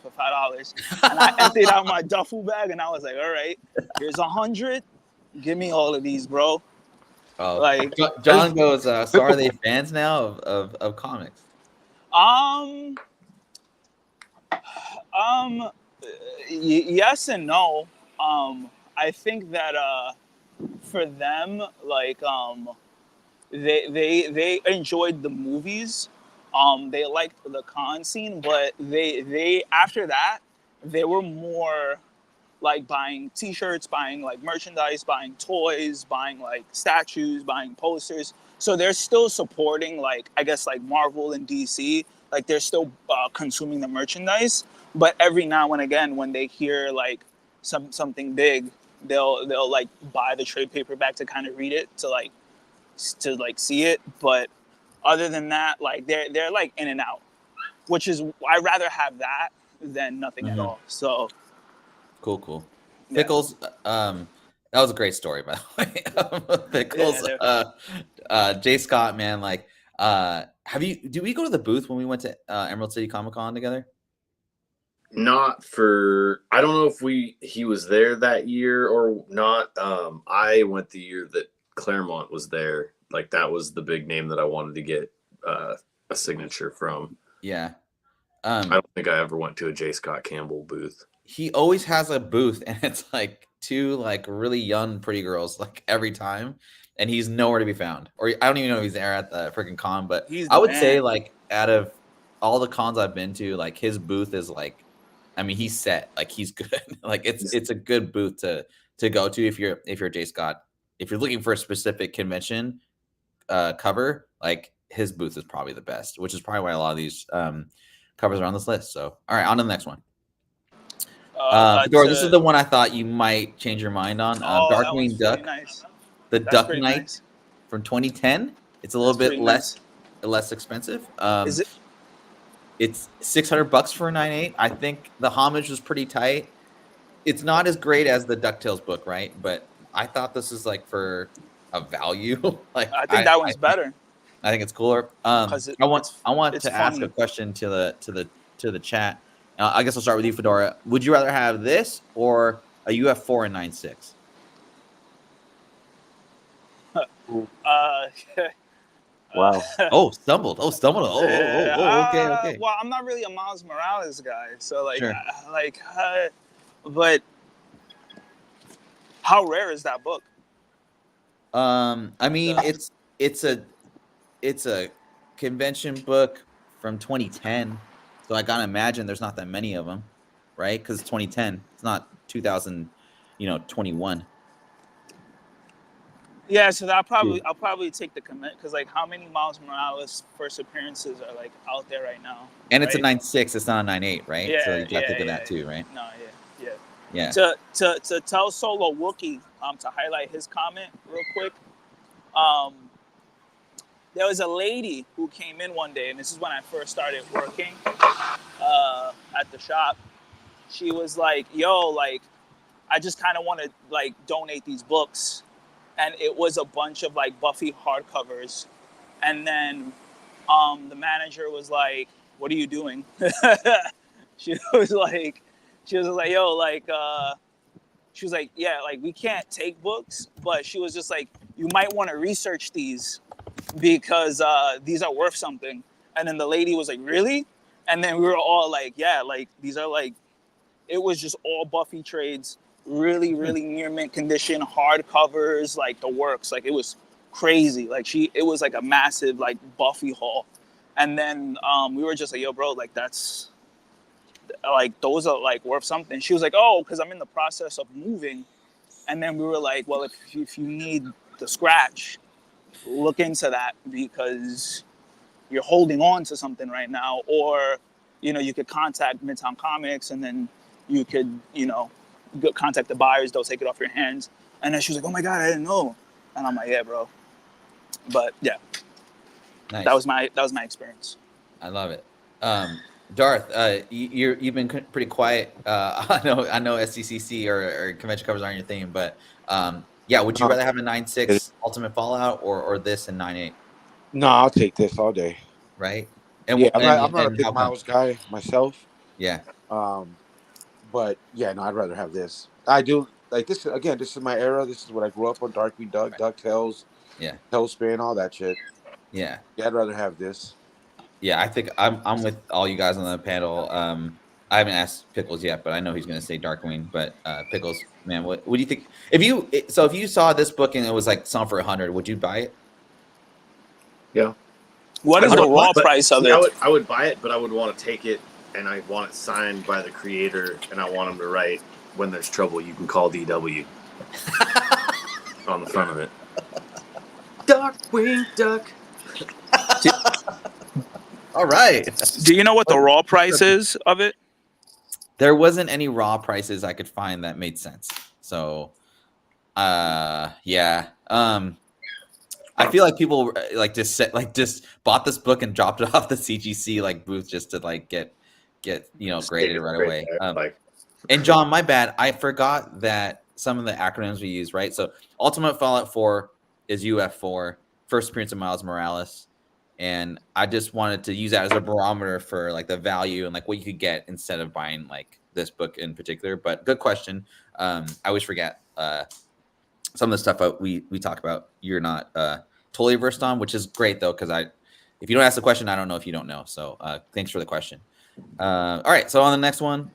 $5." And I emptied out my duffel bag, and I was like, "All right, here's 100. Give me all of these, bro." Oh, Like, John goes, so are they fans now of comics? Yes and no. I think that for them, like, they enjoyed the movies. They liked the con scene, but they after that, they were more like buying T-shirts, buying like merchandise, buying toys, buying like statues, buying posters. So they're still supporting like I guess like Marvel and DC. Like they're still consuming the merchandise, but every now and again when they hear like something big, they'll like buy the trade paperback to kind of read it to see it. But other than that, like they're like in and out, which is I'd rather have that than nothing at all. So cool. Yeah. Pickels, that was a great story, by the way. Pickels, Jay Scott, man, like, did we go to the booth when we went to Emerald City Comic Con together? Not for, I don't know if he was there that year or not. I went the year that Claremont was there. Like that was the big name that I wanted to get a signature from. Yeah. I don't think I ever went to a J. Scott Campbell booth. He always has a booth, and it's like two like really young, pretty girls like every time, and he's nowhere to be found. Or I don't even know if he's there at the freaking con. But I would say like out of all the cons I've been to, like his booth is like, I mean, he's set. Like he's good. Like it's a good booth to go to if you're J. Scott. If you're looking for a specific convention cover, like his booth is probably the best, which is probably why a lot of these covers are on this list. So, all right, on to the next one. Fedora, this is the one I thought you might change your mind on. Darkwing Duck, nice. the Duck Knight from 2010. It's a little bit less expensive. Is it? It's $600 for a 9.8. I think the homage was pretty tight. It's not as great as the DuckTales book, right? But I thought this is like for a value. Like I think that one's better. I think it's cooler. I want to ask a question to the chat. I guess I'll start with you, Fedora. Would you rather have this or a UF4 and 9.6? Wow. Stumbled. Okay. Well, I'm not really a Miles Morales guy, so like, sure. But how rare is that book? I mean, it's a convention book from 2010, so I gotta imagine there's not that many of them, right? Because it's 2010. It's not 2021. Yeah, so I'll probably take the commit because like how many Miles Morales first appearances are like out there right now? And it's a 9.6. It's not a 9.8, right? Yeah, so you got to think of that too, right? No, yeah. Yeah. To tell Solo Wookie to highlight his comment real quick. there was a lady who came in one day, and this is when I first started working at the shop. She was like, yo, like, I just kind of want to like donate these books. And it was a bunch of like Buffy hardcovers. And then the manager was like, what are you doing? she was like, yo, like, she was like, yeah, like we can't take books, but she was just like, you might want to research these because these are worth something. And then the lady was like, really? And then we were all like, yeah, like these are like, it was just all Buffy trades, really, really near mint condition, hardcovers, like the works. Like it was crazy. Like it was like a massive like Buffy haul. And then we were just like, yo, bro, like that's like those are like worth something. She was like, oh, because I'm in the process of moving. And then we were like, well, if you need the scratch, look into that because you're holding on to something right now. Or, you know, you could contact Midtown Comics and then you could, you know, contact the buyers. They'll take it off your hands. And then she was like, oh my God, I didn't know. And I'm like, yeah, bro. But yeah, Nice. that was my experience. I love it. Darth, you've been pretty quiet. I know SDCC or convention covers aren't your thing, but yeah, would you rather have a 9.6 Ultimate Fallout or this and 9.8? No, I'll take this all day. Right? And yeah, I'm not a big Miles guy myself. Yeah. But yeah, no, I'd rather have this. I do like this again. This is my era. This is what I grew up on: Darkwing Duck, DuckTales, yeah, Tailspin, all that shit. Yeah, I'd rather have this. Yeah, I think I'm with all you guys on the panel. I haven't asked Pickles yet, but I know he's going to say Darkwing. But Pickles, man, what do you think? If you saw this book and it was like selling for 100, would you buy it? Yeah. What is the raw price of it? I would buy it, but I would want to take it and I want it signed by the creator, and I want him to write, "When there's trouble, you can call DW" on the front of it. Darkwing Duck. All right. Do you know what the raw price is of it? There wasn't any raw prices I could find that made sense. So, yeah. I feel like people just bought this book and dropped it off the CGC like booth just to like get graded right away. And John, my bad, I forgot that some of the acronyms we use, right? So Ultimate Fallout 4 is UF4, first appearance of Miles Morales. And I just wanted to use that as a barometer for like the value and like what you could get instead of buying like this book in particular. But good question. I always forget some of the stuff we talk about. You're not totally versed on, which is great though, because if you don't ask the question, I don't know if you don't know. So thanks for the question. All right, so on the next one,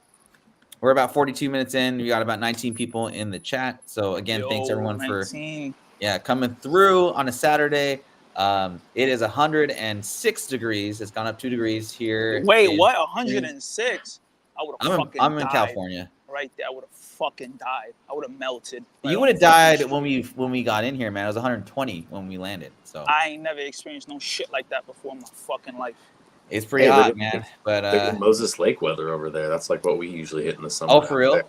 we're about 42 minutes in. We got about 19 people in the chat. So again, thanks everyone 19. For coming through on a Saturday. It is 106 degrees. It's gone up 2 degrees here. Wait, what? 106? I would have fucking died. I'm in California. Right there, I would have fucking died. I would have melted. You would have died when we got in here, man. It was 120 when we landed. So I ain't never experienced no shit like that before in my fucking life. It's pretty hot, man. But Moses Lake weather over there. That's like what we usually hit in the summer. Oh, for real?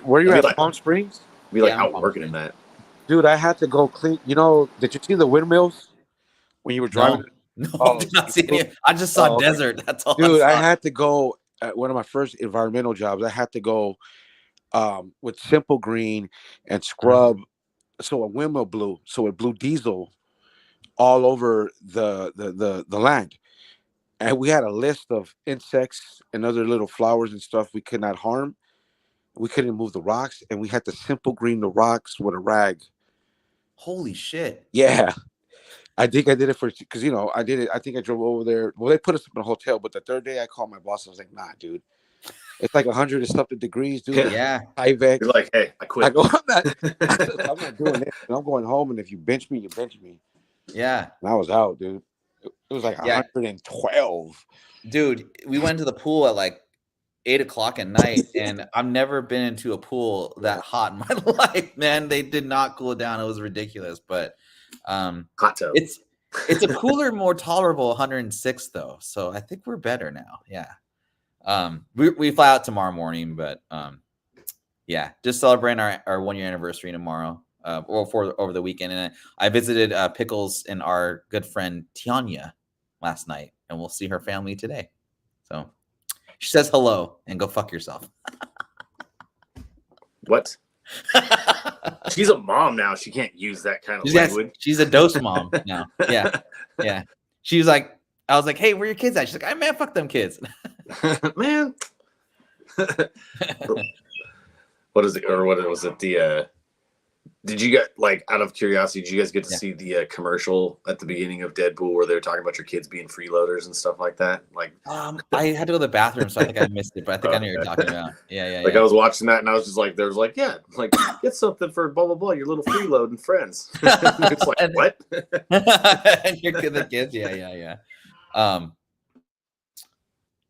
Where you at? Palm Springs? We like out working in that. Dude, I had to go clean. You know, did you see the windmills when you were driving? No, did not see any. I just saw desert. That's all. Dude, I had to go at one of my first environmental jobs. I had to go with Simple Green and scrub. So a windmill blew. So it blew diesel all over the land. And we had a list of insects and other little flowers and stuff we could not harm. We couldn't move the rocks, and we had to Simple Green the rocks with a rag. Holy shit. Yeah. I think I did it because, I did it. I think I drove over there. Well, they put us up in a hotel, but the third day I called my boss. I was like, nah, dude. It's like 100 and something degrees, dude. Yeah. You're like, hey, I quit. I go, I'm not doing it. I'm going home, and if you bench me, you bench me. Yeah. And I was out, dude. It was like 112. Dude, we went to the pool at like 8:00 at night, and I've never been into a pool that hot in my life, man. They did not cool it down. It was ridiculous, but hot tub. It's a cooler, more tolerable 106 though. So I think we're better now. Yeah. We fly out tomorrow morning, but yeah, just celebrating our 1 year anniversary tomorrow. over the weekend, and I visited Pickels and our good friend Tianya last night, and we'll see her family today. So she says hello and go fuck yourself. What? She's a mom now. She can't use that kind of language. She's a dose mom now. Yeah. She was like, I was like, hey, where are your kids at? She's like, man, fuck them kids. Man. What is it? Or what was it? Did you get, like, out of curiosity, did you guys get to see the commercial at the beginning of Deadpool where they were talking about your kids being freeloaders and stuff like that? Like, I had to go to the bathroom, so I think I missed it, but I think I know what you're talking about. Yeah. I was watching that and I was just like, there's like, yeah, like, get something for blah blah blah, your little freeloading friends. It's like, what? And you're the kids, yeah.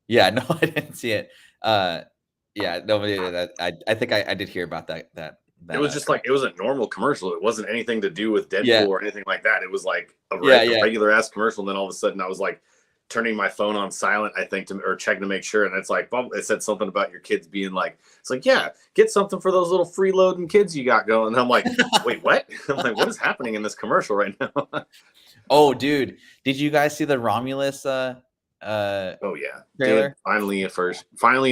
Yeah, no, I didn't see it. Yeah, nobody. I think I did hear about that. It was just like, it was a normal commercial. It wasn't anything to do with Deadpool or anything like that. It was like a regular ass commercial. And then all of a sudden I was like turning my phone on silent, I think, or checking to make sure. And it's like, well, it said something about your kids being like, it's like, yeah, get something for those little freeloading kids you got going. And I'm like, wait, what? I'm like, what is happening in this commercial right now? Oh, dude, did you guys see the Romulus? Oh yeah, trailer? Dude, finally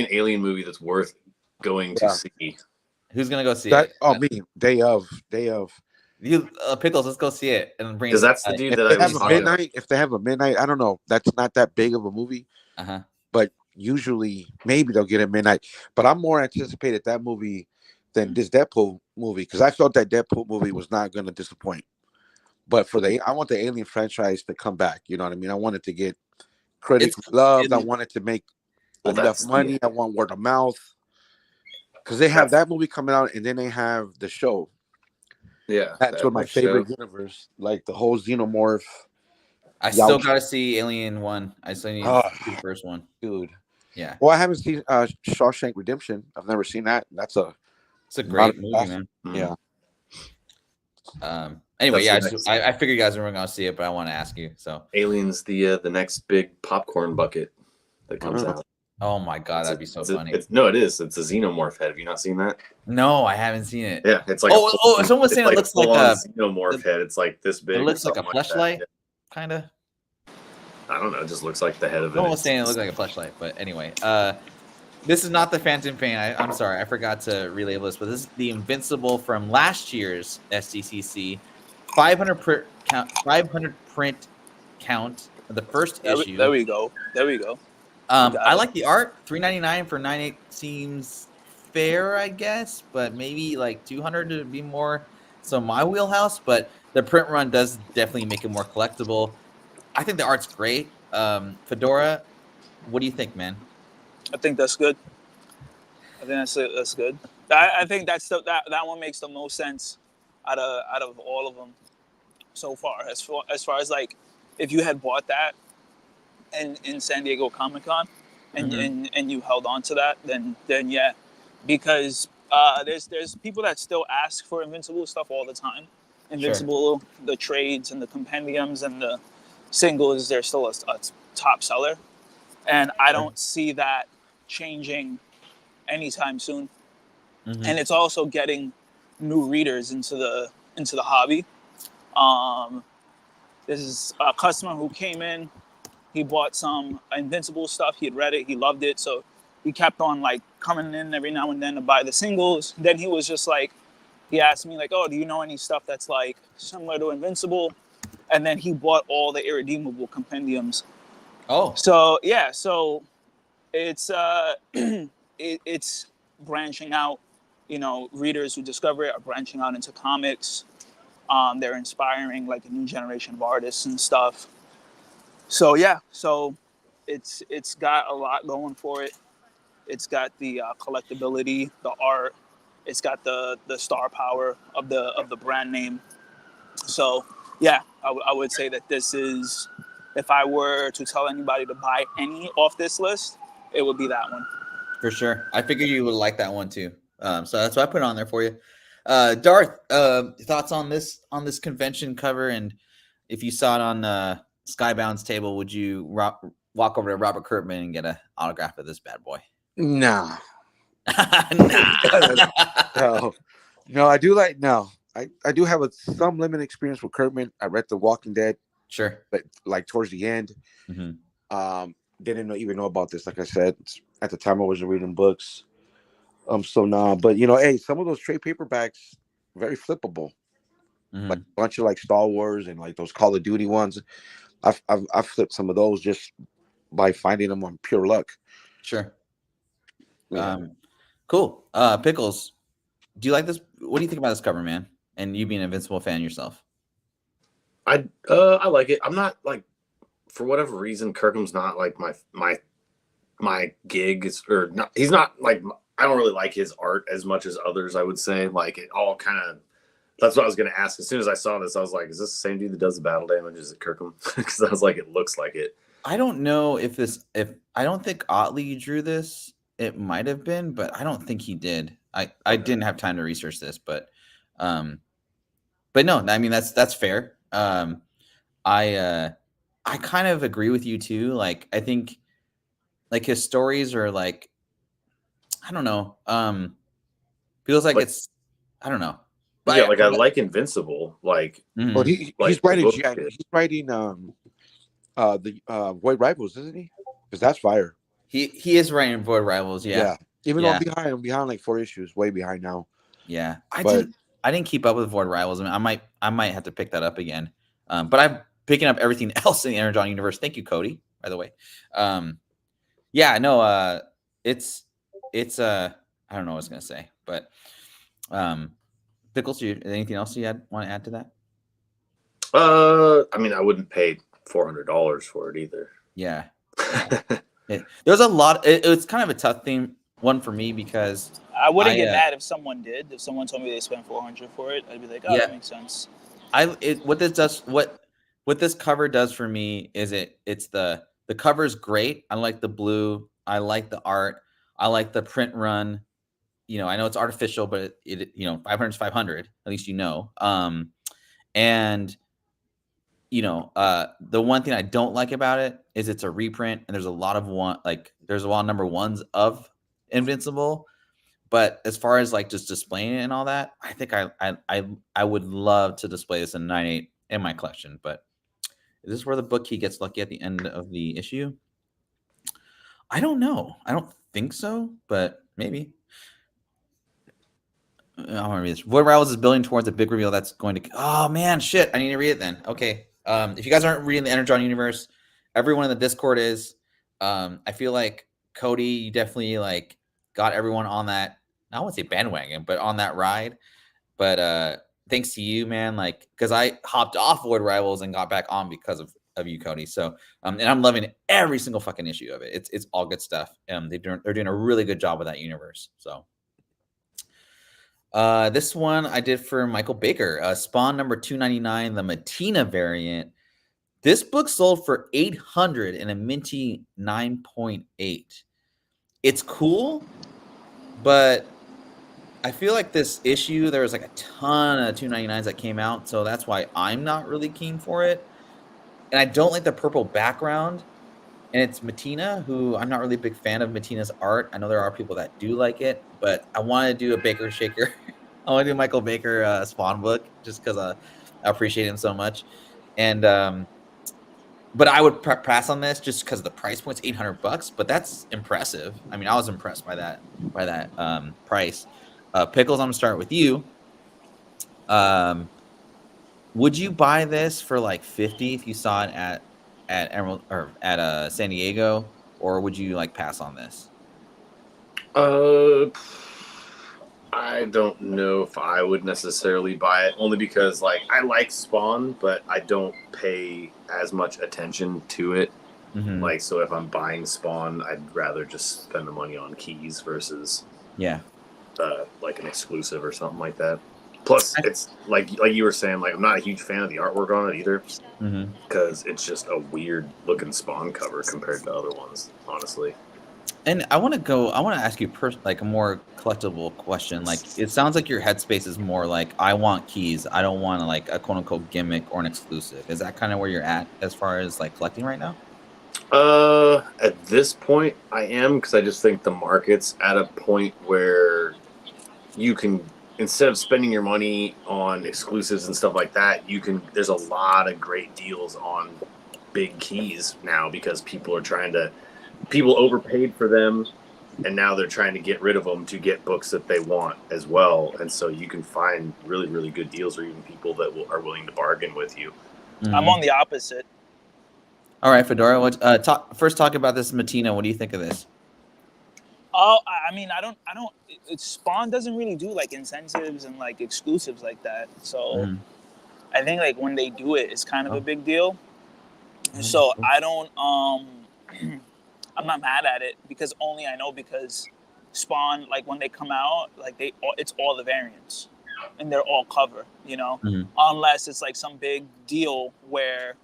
an alien movie that's worth going to see. Who's gonna go see it? Oh, me. Day of. You Pickles, let's go see it and bring. Because that's the dude that I was talking about. If they have a midnight, I don't know. That's not that big of a movie. But usually, maybe they'll get a midnight. But I'm more anticipated that movie than this Deadpool movie because I felt that Deadpool movie was not going to disappoint. But I want the Alien franchise to come back. You know what I mean? I want it to get critics loved. I want it to make enough money. I want word of mouth. Because they have that movie coming out, and then they have the show. Yeah, that's one of my favorite universe, like the whole Xenomorph. I still gotta see Alien 1. I still need to see the first one, dude. Yeah. Well, I haven't seen Shawshank Redemption. I've never seen that. It's a great movie, man. Yeah. Anyway, I figured you guys were going to see it, but I want to ask you. So, Alien's the next big popcorn bucket that comes out. Oh my god, that'd be so funny. It is. It's a xenomorph head. Have you not seen that? No, I haven't seen it. Yeah, it's like someone's saying it looks like a xenomorph head. It's like this big. It looks like a fleshlight, kind of. I don't know. It just looks like the head of it. Someone was saying it looks like a fleshlight, but anyway, this is not the Phantom Pain. I'm sorry, I forgot to relabel this, but this is the Invincible from last year's Sdcc. 500 print count of the first issue. There we go. I like the art. $3.99 for 9.8 seems fair, I guess, but maybe like $200 to be more so my wheelhouse. But the print run does definitely make it more collectible. I think the art's great. Fedora, what do you think, man? I think that's good. That's good. I think that one makes the most sense out of all of them so far. As far as like, if you had bought that in San Diego Comic-Con and you held on to that, then yeah, because there's people that still ask for Invincible stuff all the time. Invincible, the trades and the compendiums and the singles, they're still a top seller, and I don't see that changing anytime soon. And it's also getting new readers into the hobby. This is a customer who came in. He bought some Invincible stuff. He had read it. He loved it. So he kept on like coming in every now and then to buy the singles. Then he was just like, he asked me like, oh, do you know any stuff that's like similar to Invincible? And then he bought all the irredeemable compendiums. Oh. So yeah, so it's it's branching out. You know, readers who discover it are branching out into comics. They're inspiring like a new generation of artists and stuff. So yeah, so it's got a lot going for it. It's got the collectability, the art. It's got the star power of the brand name. So yeah, I would say that this is, if I were to tell anybody to buy any off this list, it would be that one. For sure. I figured you would like that one too. So that's why I put it on there for you. Darth, thoughts on this convention cover, and if you saw it on Skybound's table, would you walk over to Robert Kirkman and get an autograph of this bad boy? Nah. Nah. No, I do like I do have some limited experience with Kirkman. I read The Walking Dead, Sure. but like towards the end. Didn't even know about this. Like I said, at the time I wasn't reading books. So nah, but hey, some of those trade paperbacks very flippable. Like a bunch of like Star Wars and like those Call of Duty ones. I've flipped some of those just by finding them on pure luck. Sure. Yeah. Cool. Pickles, do you like this? What do you think about this cover, man? And you being an Invincible fan yourself. I like it. I'm not like, for whatever reason, Kirkham's not like my gig, or not. He's not like, I don't really like his art as much as others, I would say. Like, it all kind of, that's what I was going to ask. As soon as I saw this, I was like, is this the same dude that does the battle damage? Is it Kirkham? Because I was like, it looks like it. I don't know if I don't think Otley drew this. It might have been, but I don't think he did. I didn't have time to research this, but no, I mean, that's fair. I kind of agree with you too. Like, I think like his stories are like, I don't know. Feels like it's, I don't know. But yeah, like I like Invincible. Like, well, he's writing. He's writing the Void Rivals, isn't he? Because that's fire. He is writing Void Rivals. Yeah. Even though I'm behind like 4 issues, way behind now. Yeah, I didn't keep up with Void Rivals. I mean, I might have to pick that up again. But I'm picking up everything else in the Energon universe. Thank you, Cody, by the way. Yeah, no, it's I don't know what I was gonna say, but Pickles, anything else you want to add to that? I mean, I wouldn't pay $400 for it either. Yeah. There's a lot. It's kind of a tough one for me because I wouldn't get mad if someone did. If someone told me they spent $400 for it, I'd be like, oh, that makes sense. What this cover does for me is it's the cover's great. I like the blue. I like the art. I like the print run. I know it's artificial, but it 500 is 500. At least and the one thing I don't like about it is it's a reprint, and there's a lot of there's a lot of number ones of Invincible. But as far as like just displaying it and all that, I think I would love to display this in 9.8 in my collection. But is this where the book key gets lucky at the end of the issue? I don't know. I don't think so, but maybe. I want to read this. Void Rivals is building towards a big reveal that's going to. Oh man, shit! I need to read it then. Okay. If you guys aren't reading the Energon universe, everyone in the Discord is. I feel like Cody, you definitely like got everyone on that. I wouldn't say bandwagon, but on that ride. But thanks to you, man. Like, because I hopped off Void Rivals and got back on because of you, Cody. So, and I'm loving every single fucking issue of it. It's all good stuff. They're doing a really good job with that universe. So. This one I did for Michael Baker, Spawn number 299, the Matina variant. This book sold for $800 in a minty 9.8. It's cool, but I feel like this issue, there was like a ton of 299s that came out, so that's why I'm not really keen for it. And I don't like the purple background. And it's Matina, who I'm not really a big fan of Matina's art. I know there are people that do like it, but I want to do a Baker Shaker. I want to do Michael Baker Spawn book just because I appreciate him so much. And but I would pass on this just because the price point's $800, but that's impressive. I mean, I was impressed by that price. Pickles, I'm gonna start with you. Would you buy this for like $50 if you saw it at Emerald or at San Diego, or would you like pass on this? I don't know if I would necessarily buy it, only because like I like Spawn, but I don't pay as much attention to it. Mm-hmm. Like, so if I'm buying Spawn, I'd rather just spend the money on keys versus like an exclusive or something like that. Plus, it's like you were saying, like I'm not a huge fan of the artwork on it either, because it's just a weird looking Spawn cover compared to other ones, honestly. And I want to ask you like a more collectible question. Like, it sounds like your headspace is more like, I want keys. I don't want like a quote unquote gimmick or an exclusive. Is that kind of where you're at as far as like collecting right now? At this point, I am, because I just think the market's at a point where you can instead of spending your money on exclusives and stuff like that, there's a lot of great deals on big keys now because people overpaid for them, and now they're trying to get rid of them to get books that they want as well. And so you can find really, really good deals, or even people that are willing to bargain with you. I'm on the opposite. All right, Fedora. First talk about this Matina. What do you think of this? Oh, I mean, I don't. Spawn doesn't really do like incentives and like exclusives like that. So I think like when they do it, it's kind of a big deal. So I don't. I'm not mad at it because Spawn, like when they come out, like it's all the variants and they're all cover, you know, unless it's like some big deal where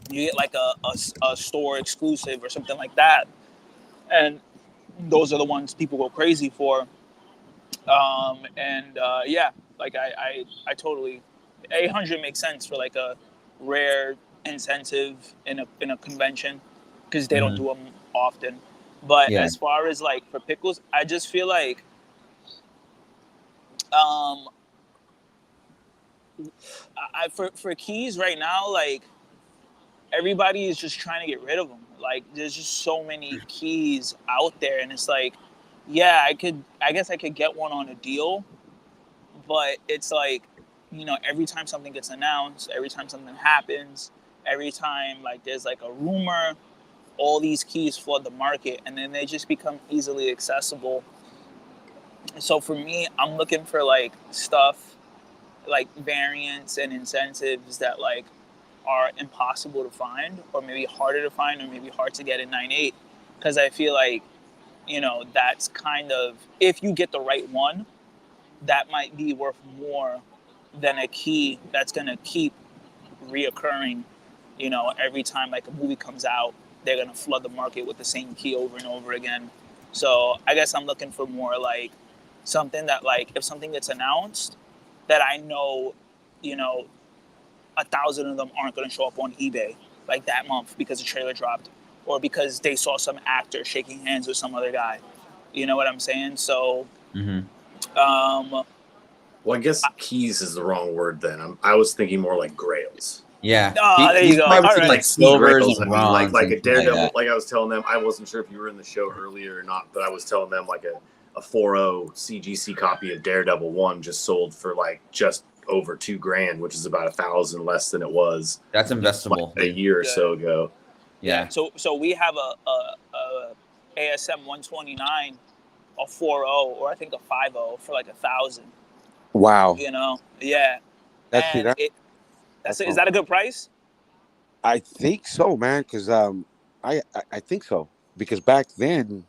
you get like a store exclusive or something like that, and those are the ones people go crazy for. Yeah, like I totally 800 makes sense for like a rare incentive in a convention because they don't do them often. But as far as like for Pickels, I just feel like for keys right now, like everybody is just trying to get rid of them. Like there's just so many keys out there, and it's like, yeah, I guess I could get one on a deal, but it's like, you know, every time something gets announced, every time something happens, every time like there's like a rumor, all these keys flood the market, and then they just become easily accessible. So for me, I'm looking for like stuff, like variants and incentives that like are impossible to find, or maybe harder to find, or maybe hard to get in 9.8, because I feel like, you know, that's kind of, if you get the right one, that might be worth more than a key that's gonna keep reoccurring. You know, every time like a movie comes out, they're gonna flood the market with the same key over and over again. So I guess I'm looking for more like something that, like, if something gets announced, that I know, you know, 1,000 of them aren't gonna show up on eBay like that month because the trailer dropped, or because they saw some actor shaking hands with some other guy. You know what I'm saying? So, well, I guess keys is the wrong word then. I was thinking more like grails. Yeah. There you go. All right. Like silvers and bronze. Like a Daredevil. Like I was telling them, I wasn't sure if you were in the show earlier or not, but I was telling them like a 4.0 CGC copy of Daredevil 1 just sold for like just over $2,000, which is about 1,000 less than it was. That's investable. Like a year or so ago. Yeah. So we have a ASM 129, a 4.0, or I think a 5.0 for like 1,000. Wow. You know, yeah. Is that a good price? I think so, man. Because I think so. Because back then,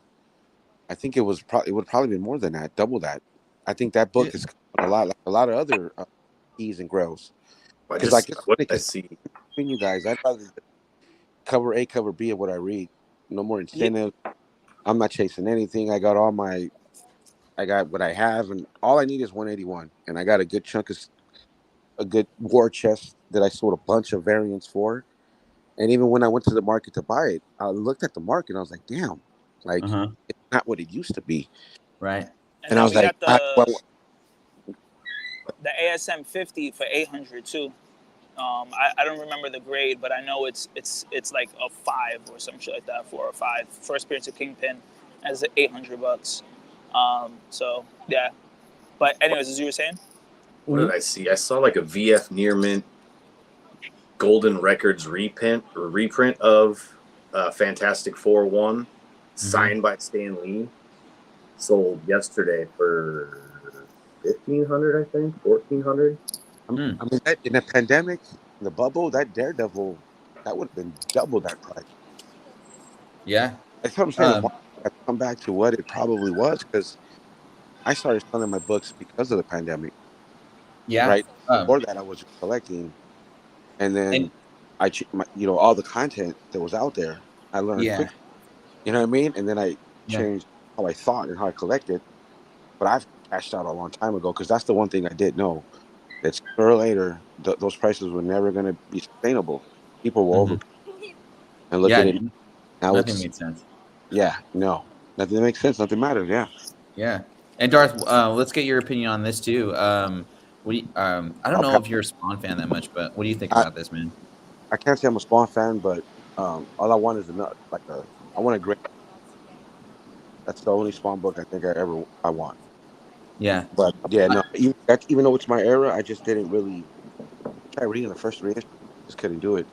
I think it would probably be more than that, double that. I think that book is a lot like a lot of other keys and grails. Because like what I see between you guys, I'd rather cover A, cover B of what I read. No more incentive. Yeah. I'm not chasing anything. I got what I have, and all I need is 181, and I got a good chunk of a good war chest that I sold a bunch of variants for. And even when I went to the market to buy it, I looked at the market and I was like, damn, like it's not what it used to be. Right. And I was like, the ASM 50 for 800 too. I don't remember the grade, but I know it's like a 5 or some shit like that, 4 or 5. First appearance of Kingpin as $800. So yeah. But anyways, as you were saying, what did I see? I saw like a VF Near Mint Golden Records reprint of Fantastic Four 1, signed by Stan Lee. Sold yesterday for $1,500, I think, $1,400. I mean, in the pandemic, in the bubble, that Daredevil, that would have been double that price. Yeah, that's what I'm saying. I come back to what it probably was, because I started selling my books because of the pandemic. Yeah, right. Before that, I was just collecting, and then all the content that was out there, I learned quickly. You know what I mean? And then I changed how I thought and how I collected. But I've cashed out a long time ago, because that's the one thing I did know. That sooner or later, those prices were never going to be sustainable. People will overpay. And look at it now. Nothing made sense. Yeah, no. Nothing makes sense. Nothing matters. Yeah. Yeah. And Darth, let's get your opinion on this too. I don't know if you're a Spawn fan that much, but what do you think about this, man? I can't say I'm a Spawn fan, but all I want is I want a great. That's the only Spawn book I think I want. Yeah. But yeah, no. Even though it's my era, I just didn't really try reading the first 3 issues. Just couldn't do it.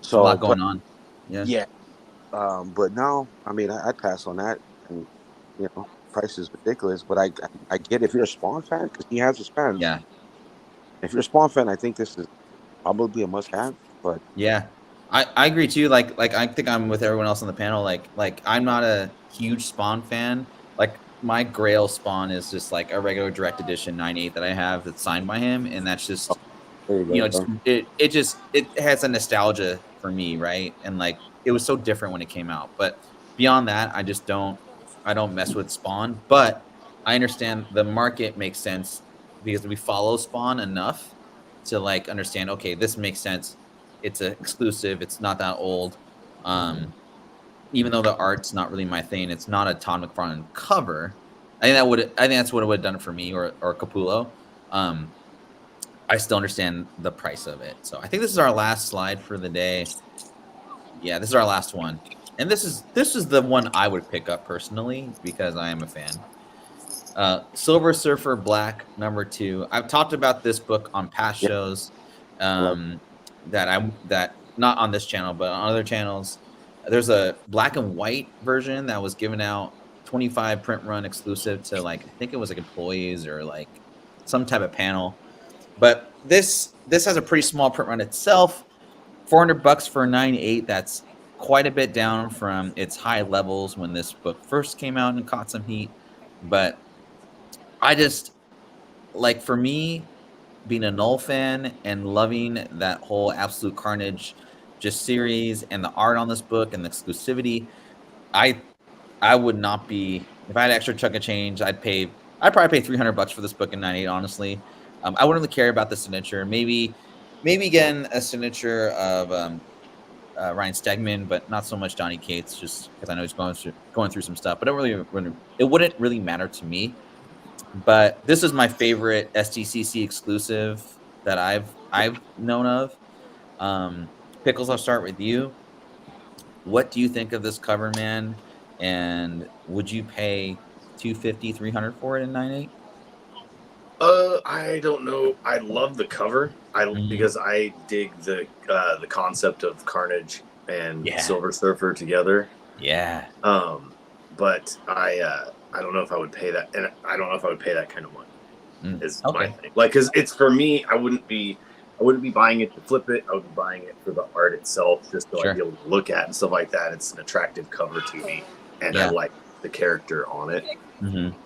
So a lot going on. Yeah. Yeah. But now, I mean, I'd pass on that, and price is ridiculous. But I get it if you're a Spawn fan, because he has his fans. Yeah. If you're a Spawn fan, I think this is probably a must-have. But yeah, I agree too. Like I think I'm with everyone else on the panel. Like I'm not a huge Spawn fan. Like my Grail Spawn is just like a regular direct edition 9/8 that I have that's signed by him, and that's just it has a nostalgia for me, right? And like it was so different when it came out. But beyond that, I don't mess with Spawn. But I understand the market makes sense because we follow Spawn enough to like understand. Okay, this makes sense. It's an exclusive. It's not that old. Even though the art's not really my thing, it's not a Todd McFarlane cover. I think that's what it would have done for me or Capullo. I still understand the price of it. So I think this is our last slide for the day. Yeah, this is our last one. And this is the one I would pick up personally because I am a fan. Silver Surfer Black #2. I've talked about this book on past shows. That not on this channel but on other channels. There's a black and white version that was given out 25 print run exclusive to like I think it was like employees or like some type of panel. But this has a pretty small print run itself. $400 for 9/8. That's quite a bit down from its high levels when this book first came out and caught some heat. But I just like, for me, being a Null fan and loving that whole Absolute Carnage just series and the art on this book and the exclusivity, I would not be, if I had extra chunk of change, I'd probably pay $300 for this book in 9/8, honestly. I wouldn't really care about the signature. Maybe again a signature of Ryan Stegman, but not so much Donny Cates, just because I know he's going through some stuff. But it wouldn't really matter to me. But this is my favorite SDCC exclusive that I've known of. Pickles, I'll start with you. What do you think of this cover, man? And would you pay $250, $300 for it in 9/8? I don't know. I love the cover. Because I dig the concept of Carnage and Silver Surfer together. Yeah. But I don't know if I would pay that, and I don't know if I would pay that kind of money. Is my thing. Like, because it's for me, I wouldn't be buying it to flip it. I would be buying it for the art itself, just to like be able to look at and stuff like that. It's an attractive cover to me, and I like the character on it. Mm-hmm.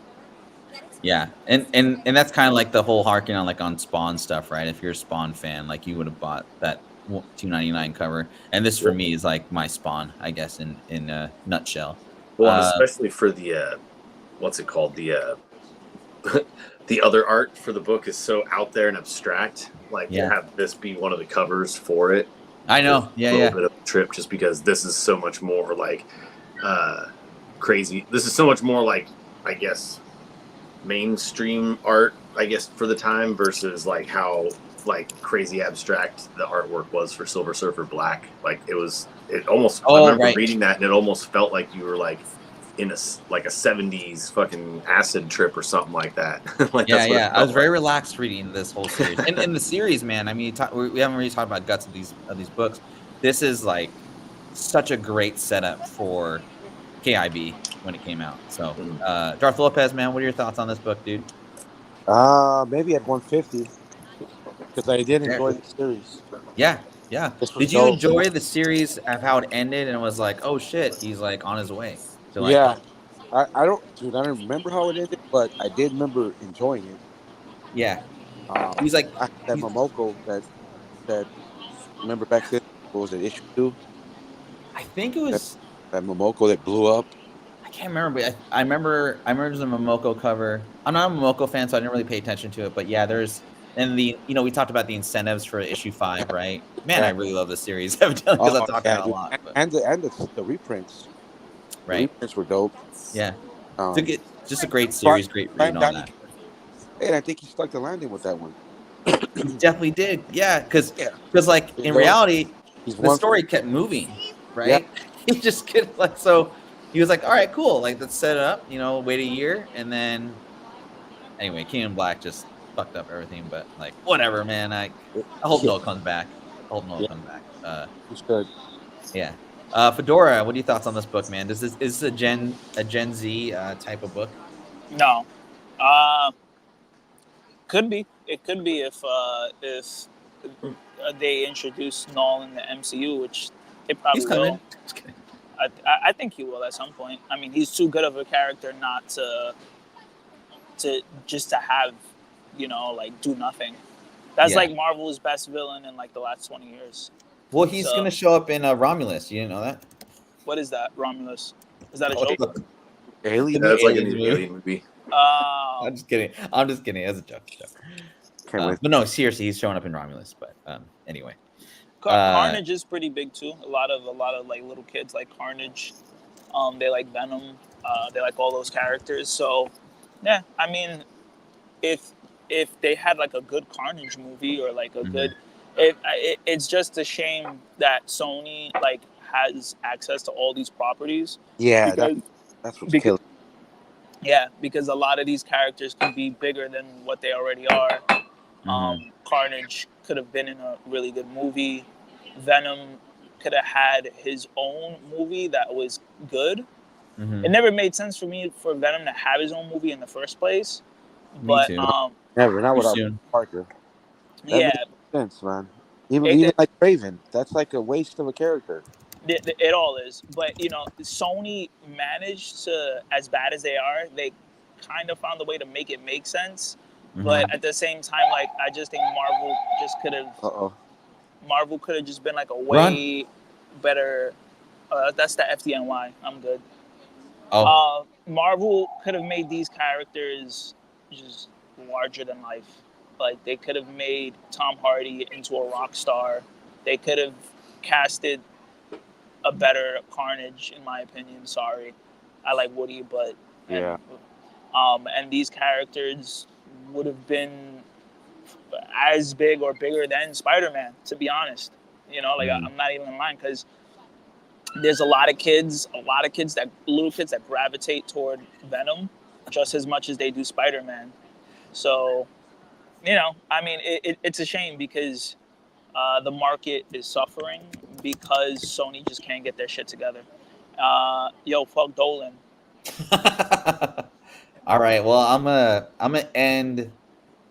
Yeah, and that's kind of like the whole harking on like on Spawn stuff, right? If you're a Spawn fan, like you would have bought that $299 cover, and this for me is like my Spawn, I guess, in a nutshell. Well, especially for the what's it called, the the other art for the book is so out there and abstract. Like to have this be one of the covers for it. I know, a little bit of a trip, just because this is so much more like crazy. This is so much more like, I guess, mainstream art, I guess, for the time, versus like how like crazy abstract the artwork was for Silver Surfer Black. Like it almost I remember reading that, and it almost felt like you were like in a 70s fucking acid trip or something like that. Like I was very relaxed reading this whole series. And in the series, man, I mean, we haven't really talked about guts of these books. This is like such a great setup for KIB when it came out. So, Darth Lopez, man, what are your thoughts on this book, dude? Maybe at 150, because I did enjoy the series. Yeah. Did you enjoy the series of how it ended and it was like, oh shit, he's like on his way? So, like, I don't remember how it ended, but I did remember enjoying it. Yeah. He's like that Momoko that remember back then, what was it, issue 2? I think it was that Momoko that blew up. I can't remember, but I remember there's a Momoko cover. I'm not a Momoko fan, so I didn't really pay attention to it. But yeah, we talked about the incentives for issue 5, right? Man, I really love this series. Evidently, because I talked about it a lot. And the reprints. Right. The reprints were dope. Yeah. just a great series, great read on that. And I think he stuck the landing with that one. He definitely did, yeah, because like in You know, reality, he's the one story kept moving, right? He just could like so. He was like, all right, cool, like let's set it up, wait a year, and then anyway, King in Black just fucked up everything, but like whatever, man. I hope Noah comes back. I hope Noah comes back. He should. Yeah. Fedora, what are your thoughts on this book, man? Is this a Gen Z type of book? No. Could be. It could be if they introduce Null in the MCU, which they probably He's coming. will. Just kidding. I think he will at some point. I mean, he's too good of a character not to just to have, like do nothing. That's like Marvel's best villain in like the last 20 years. Well, he's gonna show up in Romulus. You didn't know that? What is that, Romulus? Is that a joke? Alien? That's like a new Alien movie. I'm just kidding. As a joke. But no, seriously, he's showing up in Romulus. But anyway, Carnage is pretty big too. A lot of like little kids like Carnage. They like Venom. They like all those characters. So yeah, I mean, if they had like a good Carnage movie or like a good, it's just a shame that Sony like has access to all these properties. Yeah, that's what's killing. Yeah, because a lot of these characters can be bigger than what they already are. Carnage could have been in a really good movie. Venom could have had his own movie that was good. It never made sense for me for Venom to have his own movie in the first place. Me too. Never, not without Parker. That makes sense, man. Even like Raven, that's like a waste of a character. It all is, but Sony managed to, as bad as they are, they kind of found a way to make it make sense. But at the same time, like I just think Marvel just could have. Marvel could have just been like a way better. That's the FDNY. I'm good. Marvel could have made these characters just larger than life. Like they could have made Tom Hardy into a rock star. They could have casted a better Carnage, in my opinion. Sorry, I like Woody, but and these characters would have been as big or bigger than Spider-Man. To be honest, I'm not even lying because there's a lot of kids, little kids that gravitate toward Venom just as much as they do Spider-Man. So, I mean, it's a shame because the market is suffering because Sony just can't get their shit together. Fuck Dolan. All right. Well, I'm gonna end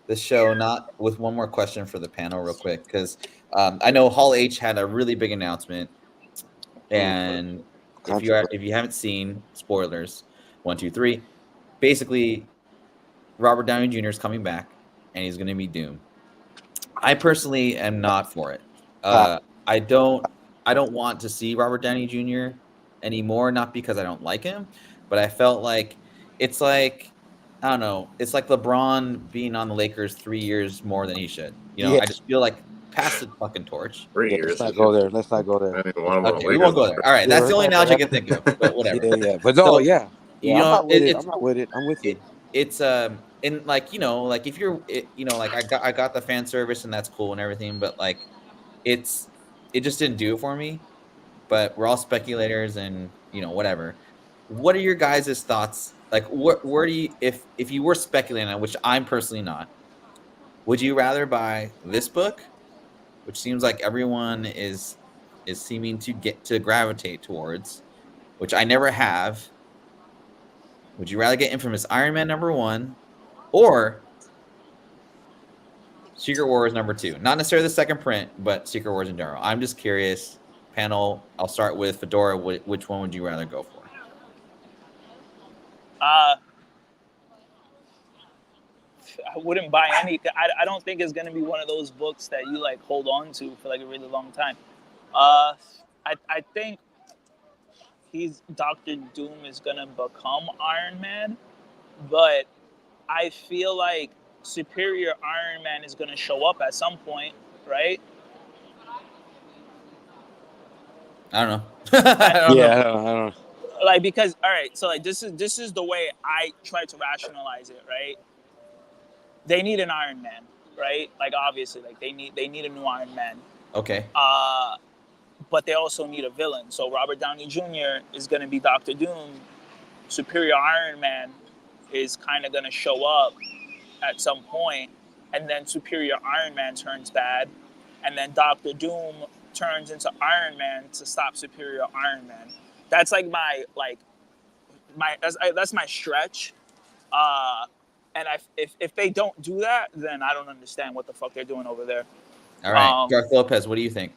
the show not with one more question for the panel real quick because I know Hall H had a really big announcement, and if you haven't seen, spoilers, 1, 2, 3, basically Robert Downey Jr. is coming back and he's gonna be Doom. I personally am not for it. I don't want to see Robert Downey Jr. anymore, not because I don't like him, but I felt like it's like, I don't know, it's like LeBron being on the Lakers 3 years more than he should. I just feel like pass the fucking torch. 3 years. Let's not go there. Okay, we won't go there. All right, that's the only analogy I can think of, but whatever. Yeah. But no, so, I'm not with it. I'm not with it. I'm with you. It's and like like if you're like I got the fan service and that's cool and everything, but like it just didn't do it for me. But we're all speculators and whatever. What are your guys' thoughts? Like where do you, if you were speculating, which I'm personally not, would you rather buy this book, which seems like everyone is seeming to get to gravitate towards, which I never have? Would you rather get Infamous Iron Man #1 or Secret Wars #2? Not necessarily the second print, but Secret Wars in general. I'm just curious. Panel, I'll start with Fedora. Which one would you rather go for? I wouldn't buy any. I don't think it's going to be one of those books that you like hold on to for like a really long time. I think Dr. Doom is going to become Iron Man, but I feel like Superior Iron Man is going to show up at some point, right? I don't know. I don't know. like, because all right, so like this is the way I try to rationalize it, right? They need an Iron Man, right? Like, obviously, like they need a new Iron Man. Okay. But they also need a villain. So Robert Downey Jr. is going to be Doctor Doom. Superior Iron Man is kind of going to show up at some point, and then Superior Iron Man turns bad, and then Doctor Doom turns into Iron Man to stop Superior Iron Man. That's like that's my stretch. And if they don't do that, then I don't understand what the fuck they're doing over there. All right, Garth Lopez, what do you think?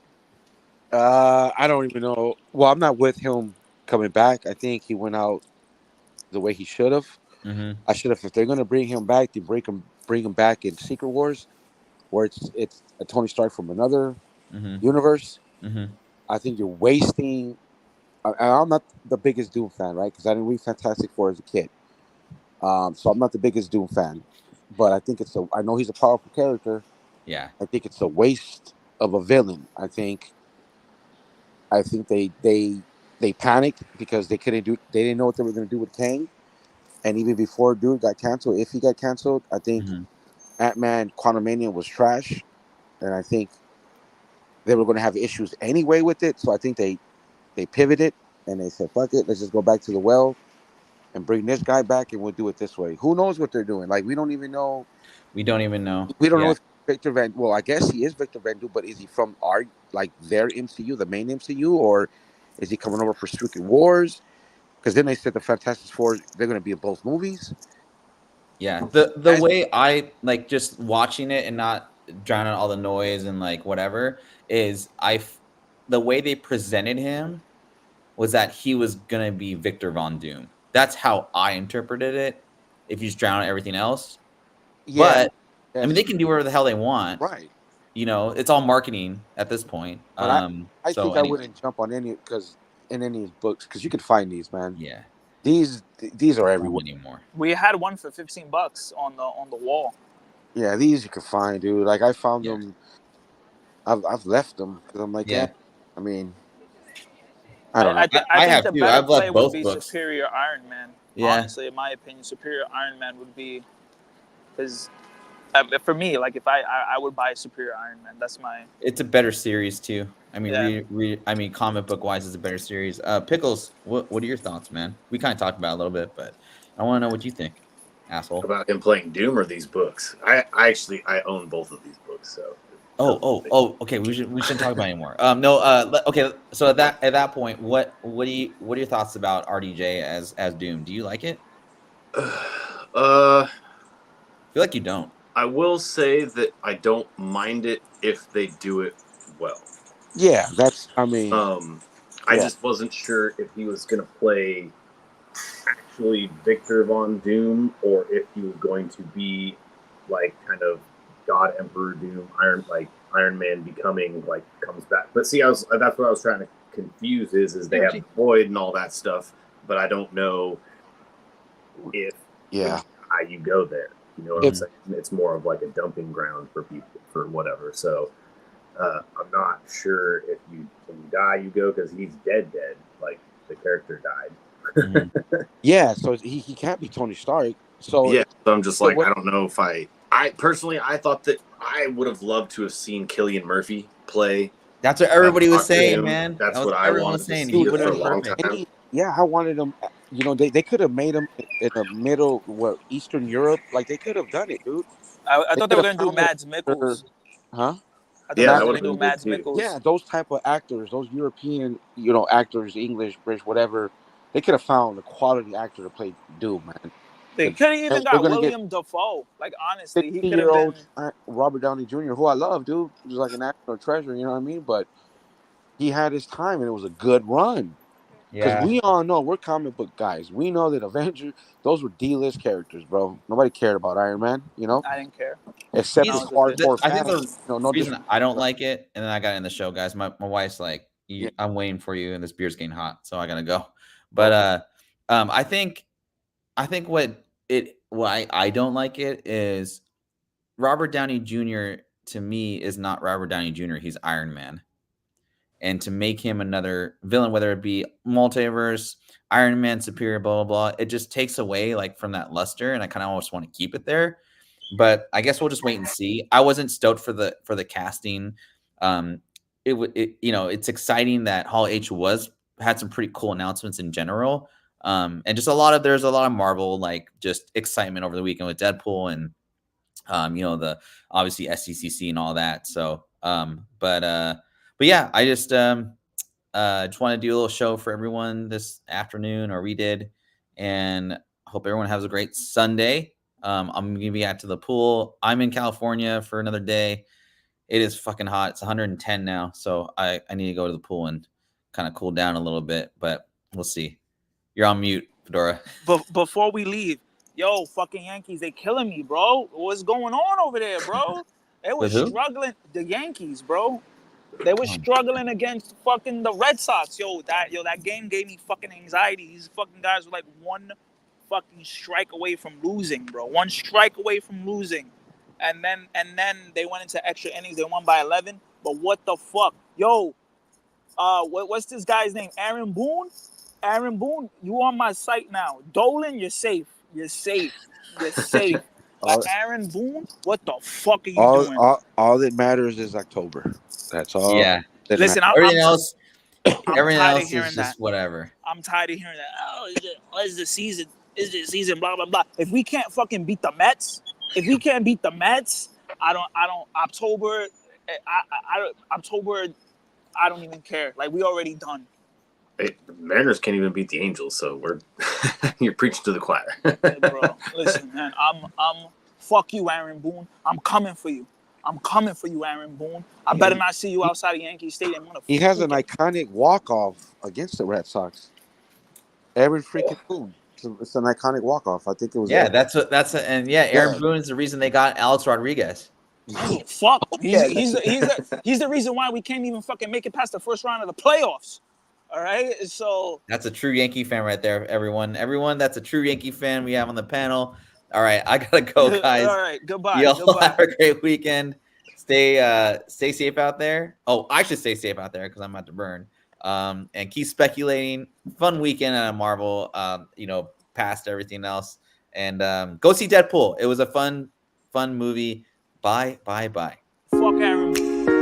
I don't even know. Well, I'm not with him coming back. I think he went out the way he should have. Mm-hmm. I should have. If they're gonna bring him back, they bring him back in Secret Wars, where it's a Tony Stark from another universe. Mm-hmm. I think you're wasting. I'm not the biggest Doom fan, right? Because I didn't read Fantastic Four as a kid, so I'm not the biggest Doom fan. But I think I know he's a powerful character. Yeah. I think it's a waste of a villain. I think they panicked because they didn't know what they were going to do with Kang, and even before Dude got canceled, if he got canceled, I think Ant-Man Quantumania was trash, and I think they were going to have issues anyway with it. So I think they pivoted and they said, "Fuck it, let's just go back to the well and bring this guy back, and we'll do it this way." Who knows what they're doing? Like, we don't know We don't know if Victor Van. Well, I guess he is Victor Van Doom, but is he from their MCU, the main MCU, or is he coming over for Secret Wars? Because then they said the Fantastic Four, they're going to be in both movies. Yeah, the way I like just watching it and not drowning out all the noise and like whatever is the way they presented him was that he was gonna be Victor Von Doom. That's how I interpreted it. If you just drown out everything else, but I mean they can do whatever the hell they want, right? You know, it's all marketing at this point. But I think I wouldn't jump on any in any of his books because you could find these, man. Yeah. These are everywhere anymore. We had one for $15 on the wall. Yeah, these you can find, dude. Like I found them. I've left them because I'm like, yeah. I mean, I don't know. I think the too. better I've play left both would be books. Superior Iron Man. Yeah. Honestly, in my opinion, Superior Iron Man would be because for me, like if I would buy Superior Iron Man. That's my. It's a better series too. I mean, I mean, comic book wise, it's a better series. Pickles, what are your thoughts, man? We kind of talked about it a little bit, but I want to know what you think, asshole. About him playing Doom or these books. I own both of these books, so. Oh, okay. We shouldn't talk about it anymore. No. Okay. So at that point, what are your thoughts about RDJ as Doom? Do you like it? I feel like you don't. I will say that I don't mind it if they do it well. Yeah, that's. I mean, I just wasn't sure if he was going to play actually Victor Von Doom or if he was going to be like kind of God Emperor Doom, Iron Man becoming like comes back. But see, that's what I was trying to confuse is they have the Void and all that stuff, but I don't know if how you go there. You know what I'm saying? It's more of like a dumping ground for people for whatever. So I'm not sure if when you die, you go because he's dead. Like the character died. Yeah, so he can't be Tony Stark. So yeah, so I'm just like I don't know if I personally I thought that I would have loved to have seen Cillian Murphy play. That's what everybody was saying, man. That's what I wanted to see for a long time. Yeah, I wanted him. You know, they could have made him in the middle, Eastern Europe. Like they could have done it, dude. I thought they were gonna do Mads Mikkelsen. Huh? Yeah, that would have been Mads Mikkelsen. Yeah, those type of actors, those European, actors, English, British, whatever. They could have found a quality actor to play Doom, man. They could have even got William Dafoe. Like honestly, he could have been Robert Downey Jr., who I love, dude. He was like an national treasure, you know what I mean? But he had his time, and it was a good run. Because we all know we're comic book guys. We know that Avengers, those were D-list characters, bro. Nobody cared about Iron Man, you know? I didn't care. Except the hardcore I think the reason I don't like it, and then I got in the show, guys. My wife's like, I'm waiting for you, and this beer's getting hot, so I gotta go. But I think what I don't like it is Robert Downey Jr. to me is not Robert Downey Jr. He's Iron Man. and to make him another villain, whether it be multiverse, Iron Man superior, blah, blah, blah, it just takes away like from that luster. And I kind of almost want to keep it there. But I guess we'll just wait and see. I wasn't stoked for the casting. It's exciting that Hall H had some pretty cool announcements in general. And just there's a lot of Marvel, like just excitement over the weekend with Deadpool and, the obviously SDCC and all that. So, but yeah, I just want to do a little show for everyone this afternoon, or we did, and hope everyone has a great Sunday. I'm going to be out to the pool. I'm in California for another day. It is fucking hot. It's 110 now. So I need to go to the pool and kind of cool down a little bit, but we'll see. You're on mute, Fedora. But before we leave, yo, fucking Yankees, they killing me, bro. What's going on over there, bro? They were struggling. The Yankees, bro. They were struggling against fucking the Red Sox. That game gave me fucking anxiety. These fucking guys were like one fucking strike away from losing, bro. One strike away from losing. And then they went into extra innings. They won by 11. But what the fuck? Yo, what's this guy's name? Aaron Boone? Aaron Boone, you on my site now. Dolan, you're safe. You're safe. You're safe. But Aaron Boone, what the fuck are you doing? All that matters is October. That's all. Yeah. Listen, everything else is just that. Whatever. I'm tired of hearing that. Oh, is the season? Is the season? Blah blah blah. If we can't fucking beat the Mets, I don't. October, I don't even care. Like, we already done. Hey, the Mariners can't even beat the Angels, so you're preaching to the choir. Hey, bro, listen, man. I'm fuck you, Aaron Boone. I'm coming for you. Aaron Boone. I better not see you outside of Yankee Stadium. He has an iconic walk-off against the Red Sox. Aaron freaking Boone. It's an iconic walk-off. I think it was. Yeah, Aaron Boone is the reason they got Alex Rodriguez. Oh, fuck. He's the reason why we can't even fucking make it past the first round of the playoffs. All right, so that's a true Yankee fan right there, everyone. That's a true Yankee fan we have on the panel. All right, I gotta go, guys. All right, goodbye. Y'all have a great weekend. Stay safe out there. Oh, I should stay safe out there because I'm about to burn. And keep speculating. Fun weekend at Marvel. Past everything else, and go see Deadpool. It was a fun movie. Bye. Fuck Aaron.